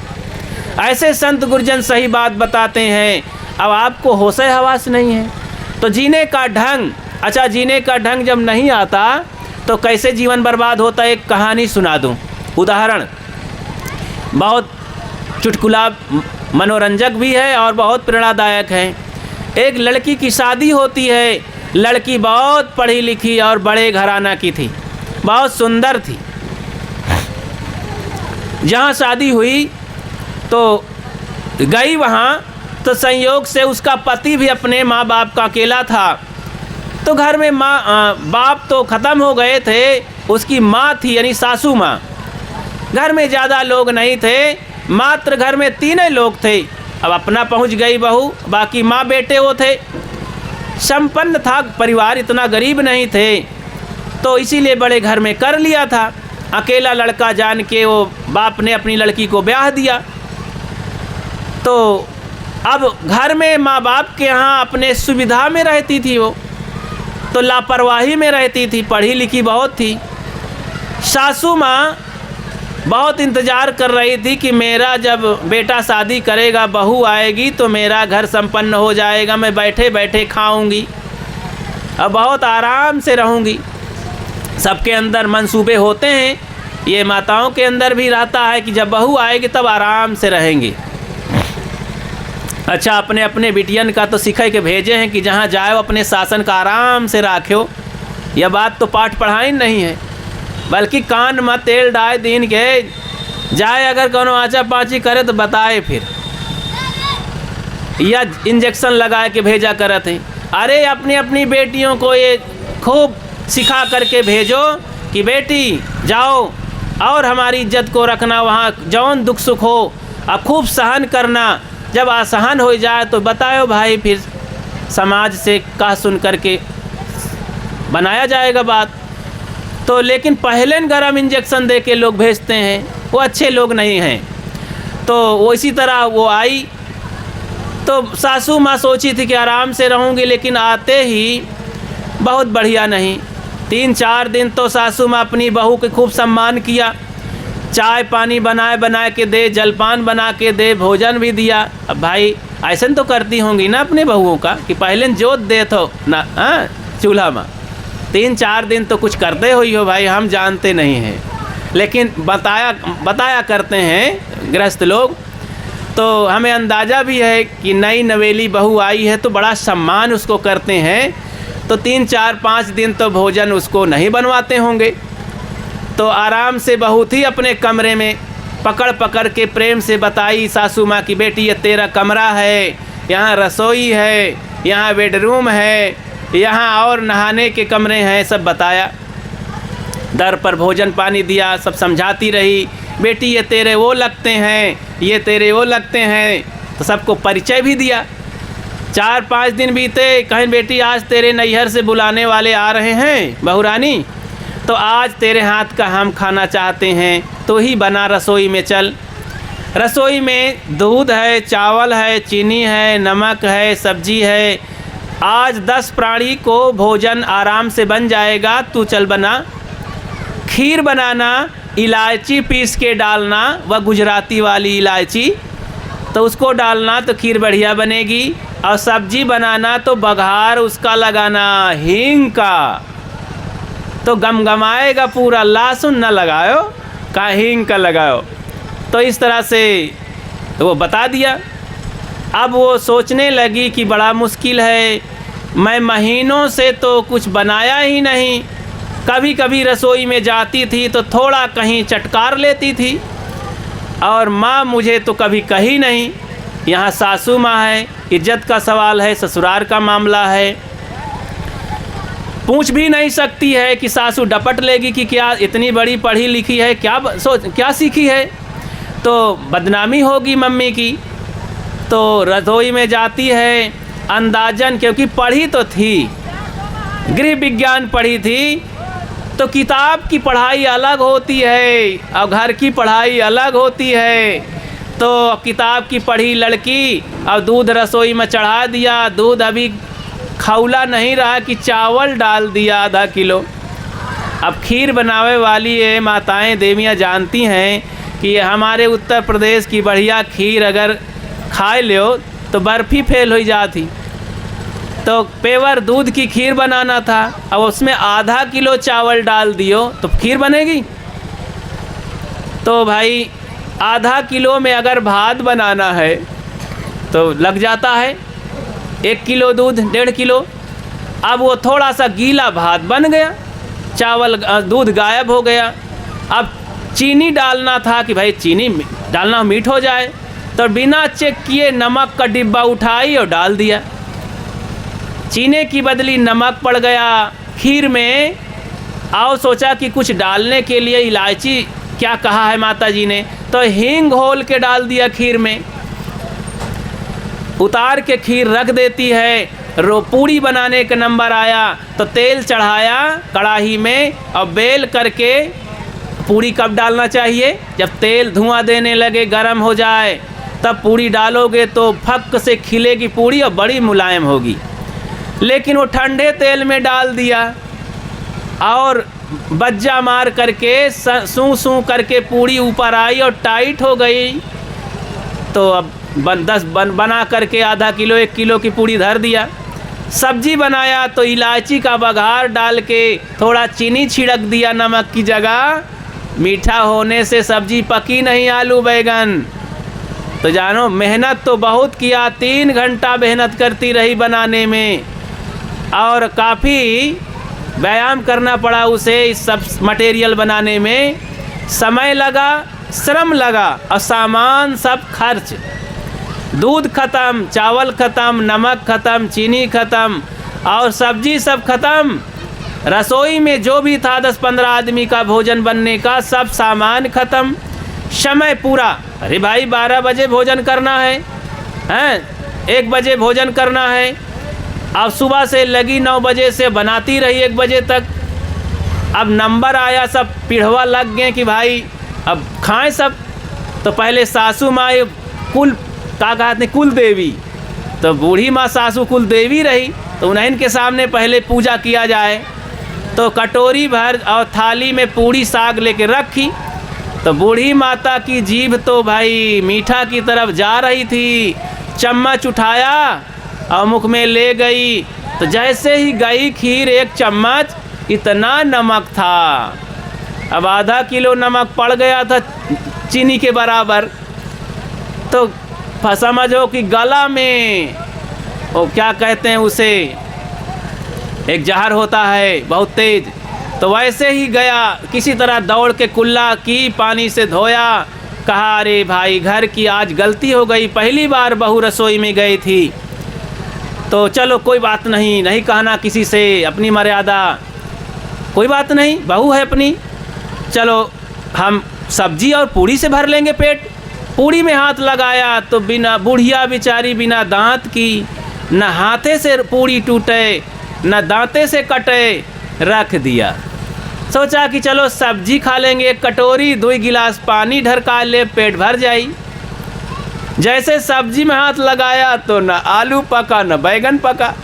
ऐसे संत गुरुजन सही बात बताते हैं। अब आपको होश हवास नहीं है तो जीने का ढंग, अच्छा जीने का ढंग जब नहीं आता तो कैसे जीवन बर्बाद होता है। एक कहानी सुना दूं, उदाहरण बहुत चुटकुला मनोरंजक भी है और बहुत प्रेरणादायक है। एक लड़की की शादी होती है, लड़की बहुत पढ़ी लिखी और बड़े घराना की थी, बहुत सुंदर थी। जहाँ शादी हुई तो गई वहाँ तो संयोग से उसका पति भी अपने माँ बाप का अकेला था। तो घर में बाप तो ख़त्म हो गए थे, उसकी माँ थी यानी सासू माँ। घर में ज़्यादा लोग नहीं थे, मात्र घर में 3 लोग थे। अब अपना पहुँच गई बहू, बाकी माँ बेटे वो थे। संपन्न था परिवार, इतना गरीब नहीं थे, तो इसीलिए बड़े घर में कर लिया था। अकेला लड़का जान के वो बाप ने अपनी लड़की को ब्याह दिया। तो अब घर में माँ बाप के यहाँ अपने सुविधा में रहती थी, वो तो लापरवाही में रहती थी, पढ़ी लिखी बहुत थी। सासू माँ बहुत इंतज़ार कर रही थी कि मेरा जब बेटा शादी करेगा, बहू आएगी तो मेरा घर संपन्न हो जाएगा, मैं बैठे बैठे खाऊंगी और बहुत आराम से रहूंगी। सबके अंदर मंसूबे होते हैं, ये माताओं के अंदर भी रहता है कि जब बहू आएगी तब आराम से रहेंगी। अच्छा अपने अपने बिटियन का तो सिखा के भेजे हैं कि जहाँ जाए अपने शासन का आराम से राख्यो। यह बात तो पाठ पढ़ाई नहीं है, बल्कि कान में तेल डाल दीन के जाए, अगर कोनो आचा पाची करे तो बताए फिर, या इंजेक्शन लगा के भेजा करत हैं। अरे अपनी अपनी बेटियों को ये खूब सिखा करके भेजो कि बेटी जाओ और हमारी इज्जत को रखना, वहाँ जौन दुख सुख हो अब खूब सहन करना। जब असहन हो जाए तो बताओ भाई, फिर समाज से कह सुन करके बनाया जाएगा बात। तो लेकिन पहले गरम इंजेक्शन दे के लोग भेजते हैं, वो अच्छे लोग नहीं हैं। तो वो इसी तरह वो आई तो सासू माँ सोची थी कि आराम से रहूँगी, लेकिन आते ही बहुत बढ़िया नहीं। 3-4 दिन तो सासू माँ अपनी बहू के खूब सम्मान किया, चाय पानी बनाए के दे, जलपान बना के दे, भोजन भी दिया। अब भाई ऐसा तो करती होंगी ना अपने बहुओं का कि पहले जोत दे तो ना चूल्हा में। 3-4 दिन तो कुछ करते हुई हो भाई, हम जानते नहीं हैं, लेकिन बताया करते हैं गृहस्थ लोग। तो हमें अंदाज़ा भी है कि नई नवेली बहू आई है तो बड़ा सम्मान उसको करते हैं। तो 3-4-5 दिन तो भोजन उसको नहीं बनवाते होंगे। तो आराम से बहू थी अपने कमरे में, पकड़ के प्रेम से बताई सासू माँ की, बेटी ये तेरा कमरा है, यहाँ रसोई है, यहाँ बेडरूम है, यहाँ और नहाने के कमरे हैं, सब बताया। दर पर भोजन पानी दिया, सब समझाती रही, बेटी ये तेरे वो लगते हैं, ये तेरे वो लगते हैं। तो सबको परिचय भी दिया। 4-5 दिन बीते, कहें बेटी आज तेरे नैहर से बुलाने वाले आ रहे हैं बहुरानी, तो आज तेरे हाथ का हम खाना चाहते हैं, तो ही बना रसोई में चल। रसोई में दूध है, चावल है, चीनी है, नमक है, सब्जी है। आज 10 प्राणी को भोजन आराम से बन जाएगा, तू चल बना। खीर बनाना, इलायची पीस के डालना, वह गुजराती वाली इलायची, तो उसको डालना तो खीर बढ़िया बनेगी। और सब्जी बनाना तो बघार उसका लगाना, हींग का, तो गमगमाएगा पूरा। लहसुन न लगाओ, का हींग का लगाओ। तो इस तरह से वो बता दिया। अब वो सोचने लगी कि बड़ा मुश्किल है, मैं महीनों से तो कुछ बनाया ही नहीं। कभी कभी रसोई में जाती थी तो थोड़ा कहीं चटकार लेती थी, और माँ मुझे तो कभी कही नहीं। यहाँ सासू माँ है, इज्जत का सवाल है, ससुराल का मामला है। पूछ भी नहीं सकती है कि सासू डपट लेगी कि क्या इतनी बड़ी पढ़ी लिखी है, क्या सीखी है, तो बदनामी होगी मम्मी की। तो रसोई में जाती है अंदाजन, क्योंकि पढ़ी तो थी, गृह विज्ञान पढ़ी थी, तो किताब की पढ़ाई अलग होती है और घर की पढ़ाई अलग होती है। तो किताब की पढ़ी लड़की और दूध रसोई में चढ़ा दिया, दूध अभी खौला नहीं रहा कि चावल डाल दिया आधा किलो। अब खीर बनावे वाली ये माताएं देवियाँ जानती हैं कि हमारे उत्तर प्रदेश की बढ़िया खीर अगर खाए लो तो बर्फ़ी फेल हो जाती। तो पेवर दूध की खीर बनाना था, अब उसमें आधा किलो चावल डाल दियो तो खीर बनेगी? तो भाई आधा किलो में अगर भात बनाना है तो लग जाता है 1 किलो दूध, 1.5 किलो। अब वो थोड़ा सा गीला भात बन गया, चावल दूध गायब हो गया। अब चीनी डालना था कि भाई चीनी डालना मीठ हो जाए, तो बिना चेक किए नमक का डिब्बा उठाई और डाल दिया। चीनी की बदली नमक पड़ गया खीर में। और सोचा कि कुछ डालने के लिए इलायची क्या कहा है माता जी ने, तो हींग घोल के डाल दिया खीर में। उतार के खीर रख देती है। पूड़ी बनाने का नंबर आया तो तेल चढ़ाया कढ़ाई में और बेल करके, पूड़ी कब डालना चाहिए? जब तेल धुआं देने लगे, गर्म हो जाए, तब पूड़ी डालोगे तो फक से खिलेगी पूड़ी और बड़ी मुलायम होगी। लेकिन वो ठंडे तेल में डाल दिया और बज्जा मार करके सूं सूं करके पूड़ी ऊपर आई और टाइट हो गई। तो अब बना करके आधा किलो 1 किलो की पूड़ी धर दिया। सब्जी बनाया तो इलायची का बघार डाल के थोड़ा चीनी छिड़क दिया नमक की जगह। मीठा होने से सब्जी पकी नहीं, आलू बैगन। तो जानो मेहनत तो बहुत किया, 3 घंटा मेहनत करती रही बनाने में, और काफ़ी व्यायाम करना पड़ा उसे इस सब मटेरियल बनाने में। समय लगा, श्रम लगा और सामान सब खर्च। दूध ख़त्म, चावल ख़त्म, नमक ख़त्म, चीनी ख़त्म और सब्जी सब ख़त्म। रसोई में जो भी था 10-15 आदमी का भोजन बनने का, सब सामान ख़त्म। समय पूरा, अरे भाई 12 बजे भोजन करना है, 1 बजे भोजन करना है। अब सुबह से लगी 9 बजे से बनाती रही 1 बजे तक। अब नंबर आया, सब पिढ़वा लग गए कि भाई अब खाएं सब। तो पहले सासू माँ कुल देवी, तो बूढ़ी माँ सासू कुल देवी रही, तो उन्हीं के सामने पहले पूजा किया जाए। तो कटोरी भर और थाली में पूड़ी साग लेके रखी। तो बूढ़ी माता की जीभ तो भाई मीठा की तरफ जा रही थी। चम्मच उठाया और मुख में ले गई, तो जैसे ही गई खीर 1 चम्मच, इतना नमक था। अब आधा किलो नमक पड़ गया था चीनी के बराबर। तो समझो कि गला में वो क्या कहते हैं उसे, एक जहर होता है बहुत तेज, तो वैसे ही गया। किसी तरह दौड़ के कुल्ला की, पानी से धोया। कहा अरे भाई घर की आज गलती हो गई, पहली बार बहू रसोई में गई थी, तो चलो कोई बात नहीं, नहीं कहना किसी से, अपनी मर्यादा, कोई बात नहीं, बहू है अपनी, चलो हम सब्जी और पूड़ी से भर लेंगे पेट। पूड़ी में हाथ लगाया तो बिना, बुढ़िया बेचारी बिना दांत की, न हाथे से पूड़ी टूटे न दांते से कटे, रख दिया। सोचा कि चलो सब्जी खा लेंगे, 1 कटोरी 2 गिलास पानी ढरका ले, पेट भर जाई। जैसे सब्जी में हाथ लगाया तो न आलू पका न बैगन पका।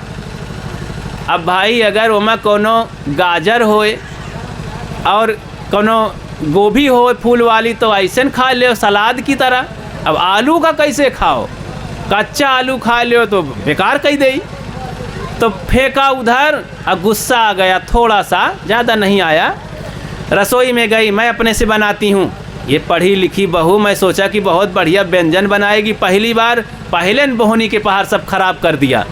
अब भाई अगर ओमा कोनो गाजर होए और कोनो गोभी हो फूल वाली तो ऐसे खा ले सलाद की तरह। अब आलू का कैसे खाओ? कच्चा आलू खा लो तो बेकार कही दे। तो फेंका उधर और गुस्सा आ गया, थोड़ा सा, ज़्यादा नहीं आया। रसोई में गई, मैं अपने से बनाती हूँ, ये पढ़ी लिखी बहू, मैं सोचा कि बहुत बढ़िया व्यंजन बनाएगी, पहली बार पहले बोहनी के पहाड़ सब खराब कर दिया।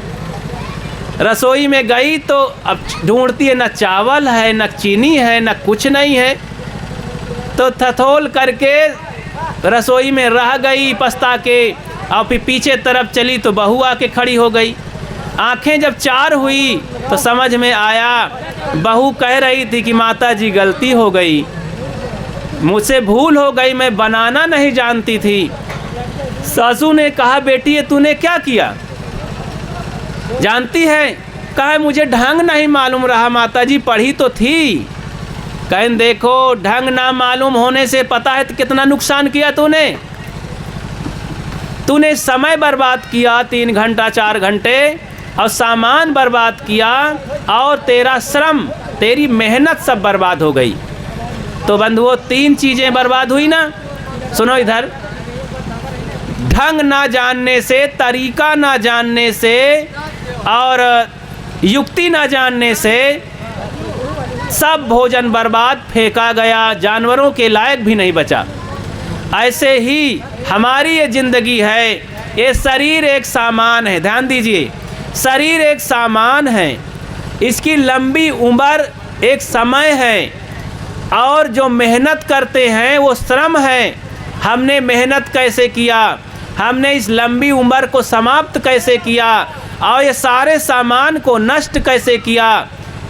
रसोई में गई तो अब ढूंढती है, न चावल है, न चीनी है, न कुछ नहीं है। तो थथोल करके रसोई में रह गई पछता के, और फिर पीछे तरफ चली तो बहू आके खड़ी हो गई। आंखें जब चार हुई तो समझ में आया, बहू कह रही थी कि माता जी गलती हो गई, मुझसे भूल हो गई, मैं बनाना नहीं जानती थी। सासू ने कहा, बेटी ये तूने क्या किया? जानती है? कहा, मुझे ढंग नहीं मालूम रहा माता जी, पढ़ी तो थी। कहें देखो, ढंग ना मालूम होने से पता है कितना नुकसान किया तूने समय बर्बाद किया 3 घंटा 4 घंटे, और सामान बर्बाद किया, और तेरा श्रम, तेरी मेहनत सब बर्बाद हो गई। तो बंधुओं 3 चीज़ें बर्बाद हुई ना। सुनो इधर, ढंग ना जानने से, तरीका ना जानने से, और युक्ति ना जानने से सब भोजन बर्बाद, फेंका गया, जानवरों के लायक भी नहीं बचा। ऐसे ही हमारी ये ज़िंदगी है। ये शरीर एक सामान है, ध्यान दीजिए, शरीर एक सामान है, इसकी लंबी उम्र एक समय है, और जो मेहनत करते हैं वो श्रम है। हमने मेहनत कैसे किया, हमने इस लंबी उम्र को समाप्त कैसे किया, और ये सारे सामान को नष्ट कैसे किया,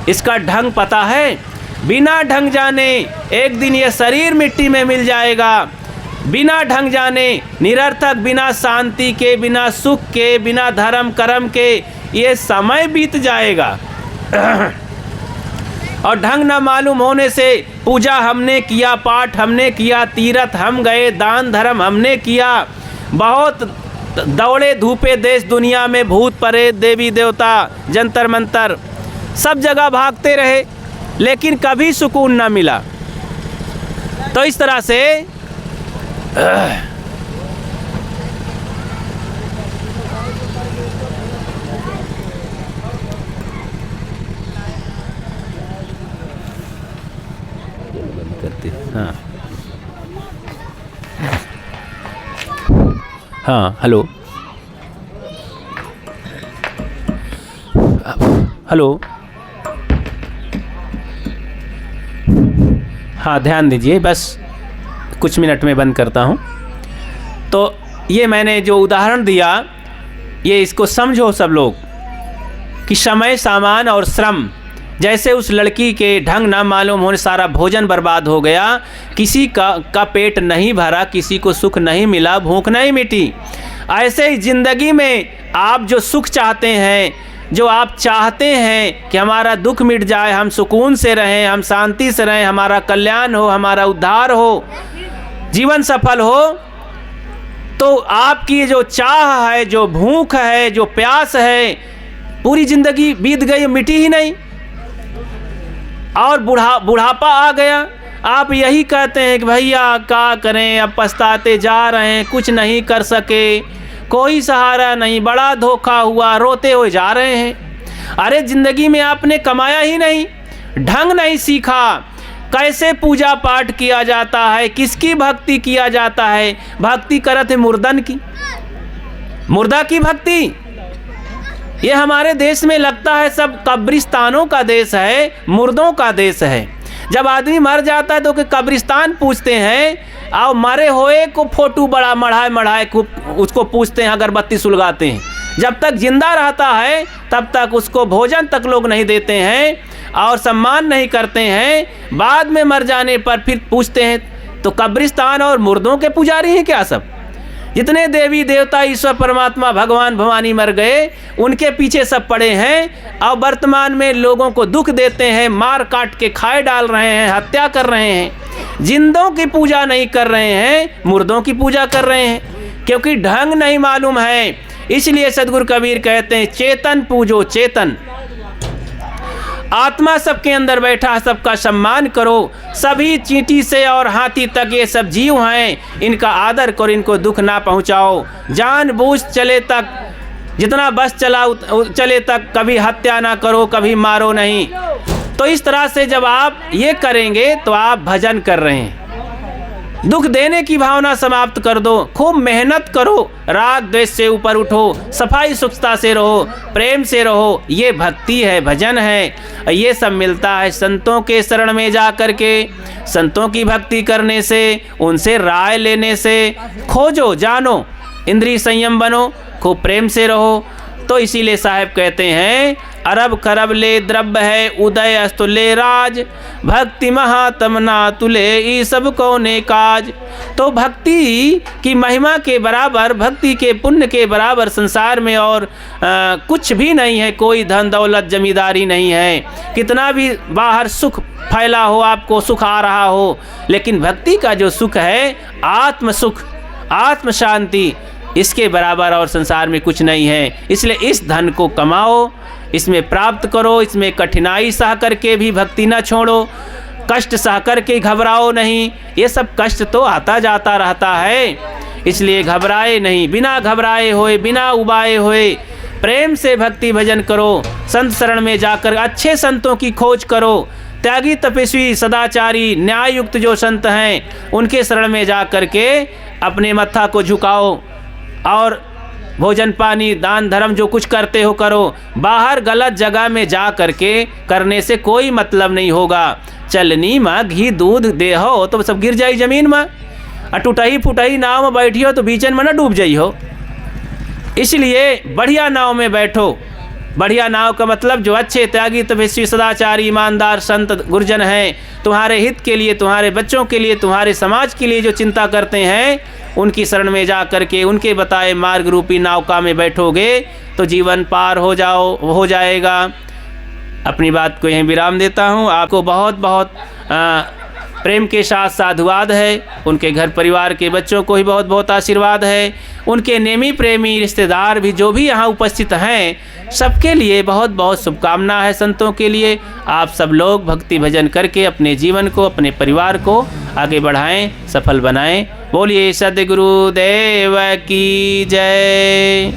इसका ढंग पता है। बिना ढंग जाने एक दिन ये शरीर मिट्टी में मिल जाएगा। बिना ढंग जाने, निरर्थक, बिना शांति के, बिना सुख के, बिना धर्म कर्म के ये समय बीत जाएगा। और ढंग न मालूम होने से पूजा हमने किया, पाठ हमने किया, तीर्थ हम गए, दान धर्म हमने किया, बहुत दौड़े धूपे देश दुनिया में, भूत प्रेत देवी देवता जंतर मंतर सब जगह भागते रहे, लेकिन कभी सुकून न मिला। तो इस तरह से हाँ हेलो हेलो, हाँ ध्यान दीजिए, बस कुछ मिनट में बंद करता हूँ। तो ये मैंने जो उदाहरण दिया, ये इसको समझो सब लोग कि समय, सामान और श्रम, जैसे उस लड़की के ढंग ना मालूम होने सारा भोजन बर्बाद हो गया, किसी का पेट नहीं भरा, किसी को सुख नहीं मिला, भूख नहीं मिटी। ऐसे ही ज़िंदगी में आप जो सुख चाहते हैं, जो आप चाहते हैं कि हमारा दुख मिट जाए, हम सुकून से रहें, हम शांति से रहें, हमारा कल्याण हो, हमारा उद्धार हो, जीवन सफल हो, तो आपकी जो चाह है, जो भूख है, जो प्यास है, पूरी ज़िंदगी बीत गई, मिटी ही नहीं। और बुढ़ापा आ गया, आप यही कहते हैं कि भैया क्या करें, अब पछताते जा रहे हैं, कुछ नहीं कर सके, कोई सहारा नहीं, बड़ा धोखा हुआ, रोते हुए जा रहे हैं। अरे ज़िंदगी में आपने कमाया ही नहीं, ढंग नहीं सीखा, कैसे पूजा पाठ किया जाता है, किसकी भक्ति किया जाता है। भक्ति करत है मुर्दन की, मुर्दा की भक्ति। ये हमारे देश में लगता है सब कब्रिस्तानों का देश है, मुर्दों का देश है। जब आदमी मर जाता है तो कब्रिस्तान पूछते हैं, और मरे हुए को फोटो बड़ा मढ़ाए उसको पूछते हैं, अगरबत्ती सुलगाते हैं। जब तक जिंदा रहता है तब तक उसको भोजन तक लोग नहीं देते हैं और सम्मान नहीं करते हैं। बाद में मर जाने पर फिर पूछते हैं। तो कब्रिस्तान और मुर्दों के पुजारी हैं क्या सब? जितने देवी देवता, ईश्वर परमात्मा, भगवान भवानी मर गए, उनके पीछे सब पड़े हैं और वर्तमान में लोगों को दुख देते हैं, मार काट के खाए डाल रहे हैं, हत्या कर रहे हैं। जिंदों की पूजा नहीं कर रहे हैं, मुर्दों की पूजा कर रहे हैं, क्योंकि ढंग नहीं मालूम है। इसलिए सदगुरु कबीर कहते हैं, चेतन पूजो चेतन। आत्मा सबके अंदर बैठा, सबका सम्मान करो। सभी चींटी से और हाथी तक ये सब जीव हैं, इनका आदर करो, इनको दुख ना पहुंचाओ। जानबूझ चले तक, जितना बस चले तक कभी हत्या ना करो, कभी मारो नहीं। तो इस तरह से जब आप ये करेंगे तो आप भजन कर रहे हैं। दुख देने की भावना समाप्त कर दो, खूब मेहनत करो, राग द्वेष से ऊपर उठो, सफाई सुखता से रहो, प्रेम से रहो। ये भक्ति है, भजन है। ये सब मिलता है संतों के शरण में जा कर के, संतों की भक्ति करने से, उनसे राय लेने से। खोजो, जानो, इंद्रिय संयम बनो, खूब प्रेम से रहो। तो इसीलिए साहब कहते हैं, अरब खरब ले द्रव्य है उदय अस्तुले राज, भक्ति महातमना तुले ई सब को ने काज। तो भक्ति की महिमा के बराबर, भक्ति के पुण्य के बराबर संसार में और कुछ भी नहीं है। कोई धन दौलत जमींदारी नहीं है, कितना भी बाहर सुख फैला हो, आपको सुख आ रहा हो, लेकिन भक्ति का जो सुख है, आत्म सुख, आत्म शांति, इसके बराबर और संसार में कुछ नहीं है। इसलिए इस धन को कमाओ, इसमें प्राप्त करो, इसमें कठिनाई सह करके भी भक्ति न छोड़ो, कष्ट सह करके घबराओ नहीं। ये सब कष्ट तो आता जाता रहता है, इसलिए घबराए नहीं, बिना घबराए होए, बिना उबाए होए प्रेम से भक्ति भजन करो। संत शरण में जाकर अच्छे संतों की खोज करो, त्यागी तपस्वी सदाचारी न्याययुक्त जो संत हैं उनके शरण में जा कर के अपने मत्था को झुकाओ और भोजन पानी दान धर्म जो कुछ करते हो करो। बाहर गलत जगह में जा करके करने से कोई मतलब नहीं होगा। चलनी में घी दूध दे हो तो सब गिर जाई जमीन में, और टूटही फुटही नाव में बैठी हो तो बीचन में न डूब जाई हो। इसलिए बढ़िया नाव में बैठो। बढ़िया नाव का मतलब जो अच्छे त्यागी तपस्वी सदाचारी ईमानदार संत गुरजन हैं, तुम्हारे हित के लिए, तुम्हारे बच्चों के लिए, तुम्हारे समाज के लिए जो चिंता करते हैं, उनकी शरण में जा कर के उनके बताए मार्ग रूपी नौका में बैठोगे तो जीवन पार हो जाएगा। अपनी बात को यहीं विराम देता हूँ। आपको बहुत बहुत प्रेम के साथ साधुवाद है। उनके घर परिवार के बच्चों को ही बहुत बहुत आशीर्वाद है। उनके नेमी प्रेमी रिश्तेदार भी जो भी यहाँ उपस्थित हैं, सबके लिए बहुत बहुत शुभकामना है। संतों के लिए आप सब लोग भक्ति भजन करके अपने जीवन को, अपने परिवार को आगे बढ़ाएं, सफल बनाएं। बोलिए सद्गुरु देव की जय।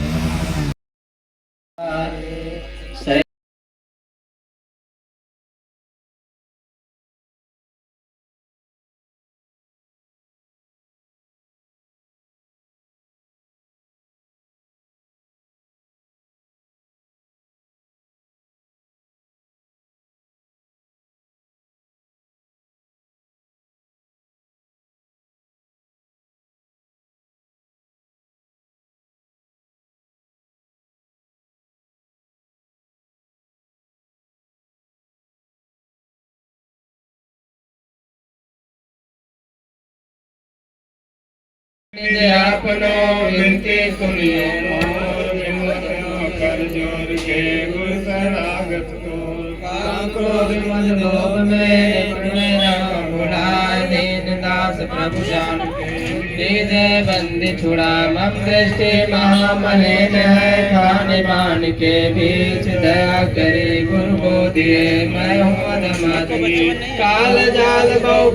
आपनो विनती सुनिए मोर, विनती कर जोर के गुर शरणागत तोर। काम क्रोध मद लोभ में भुलाए, दीन दास प्रभु जान के दे बंदी छुड़ा। मम दृष्टि महामहिन है, खाने पान के बीच दया करे गुरु को दिए। मैं हूँ अधमति काल जाल बहु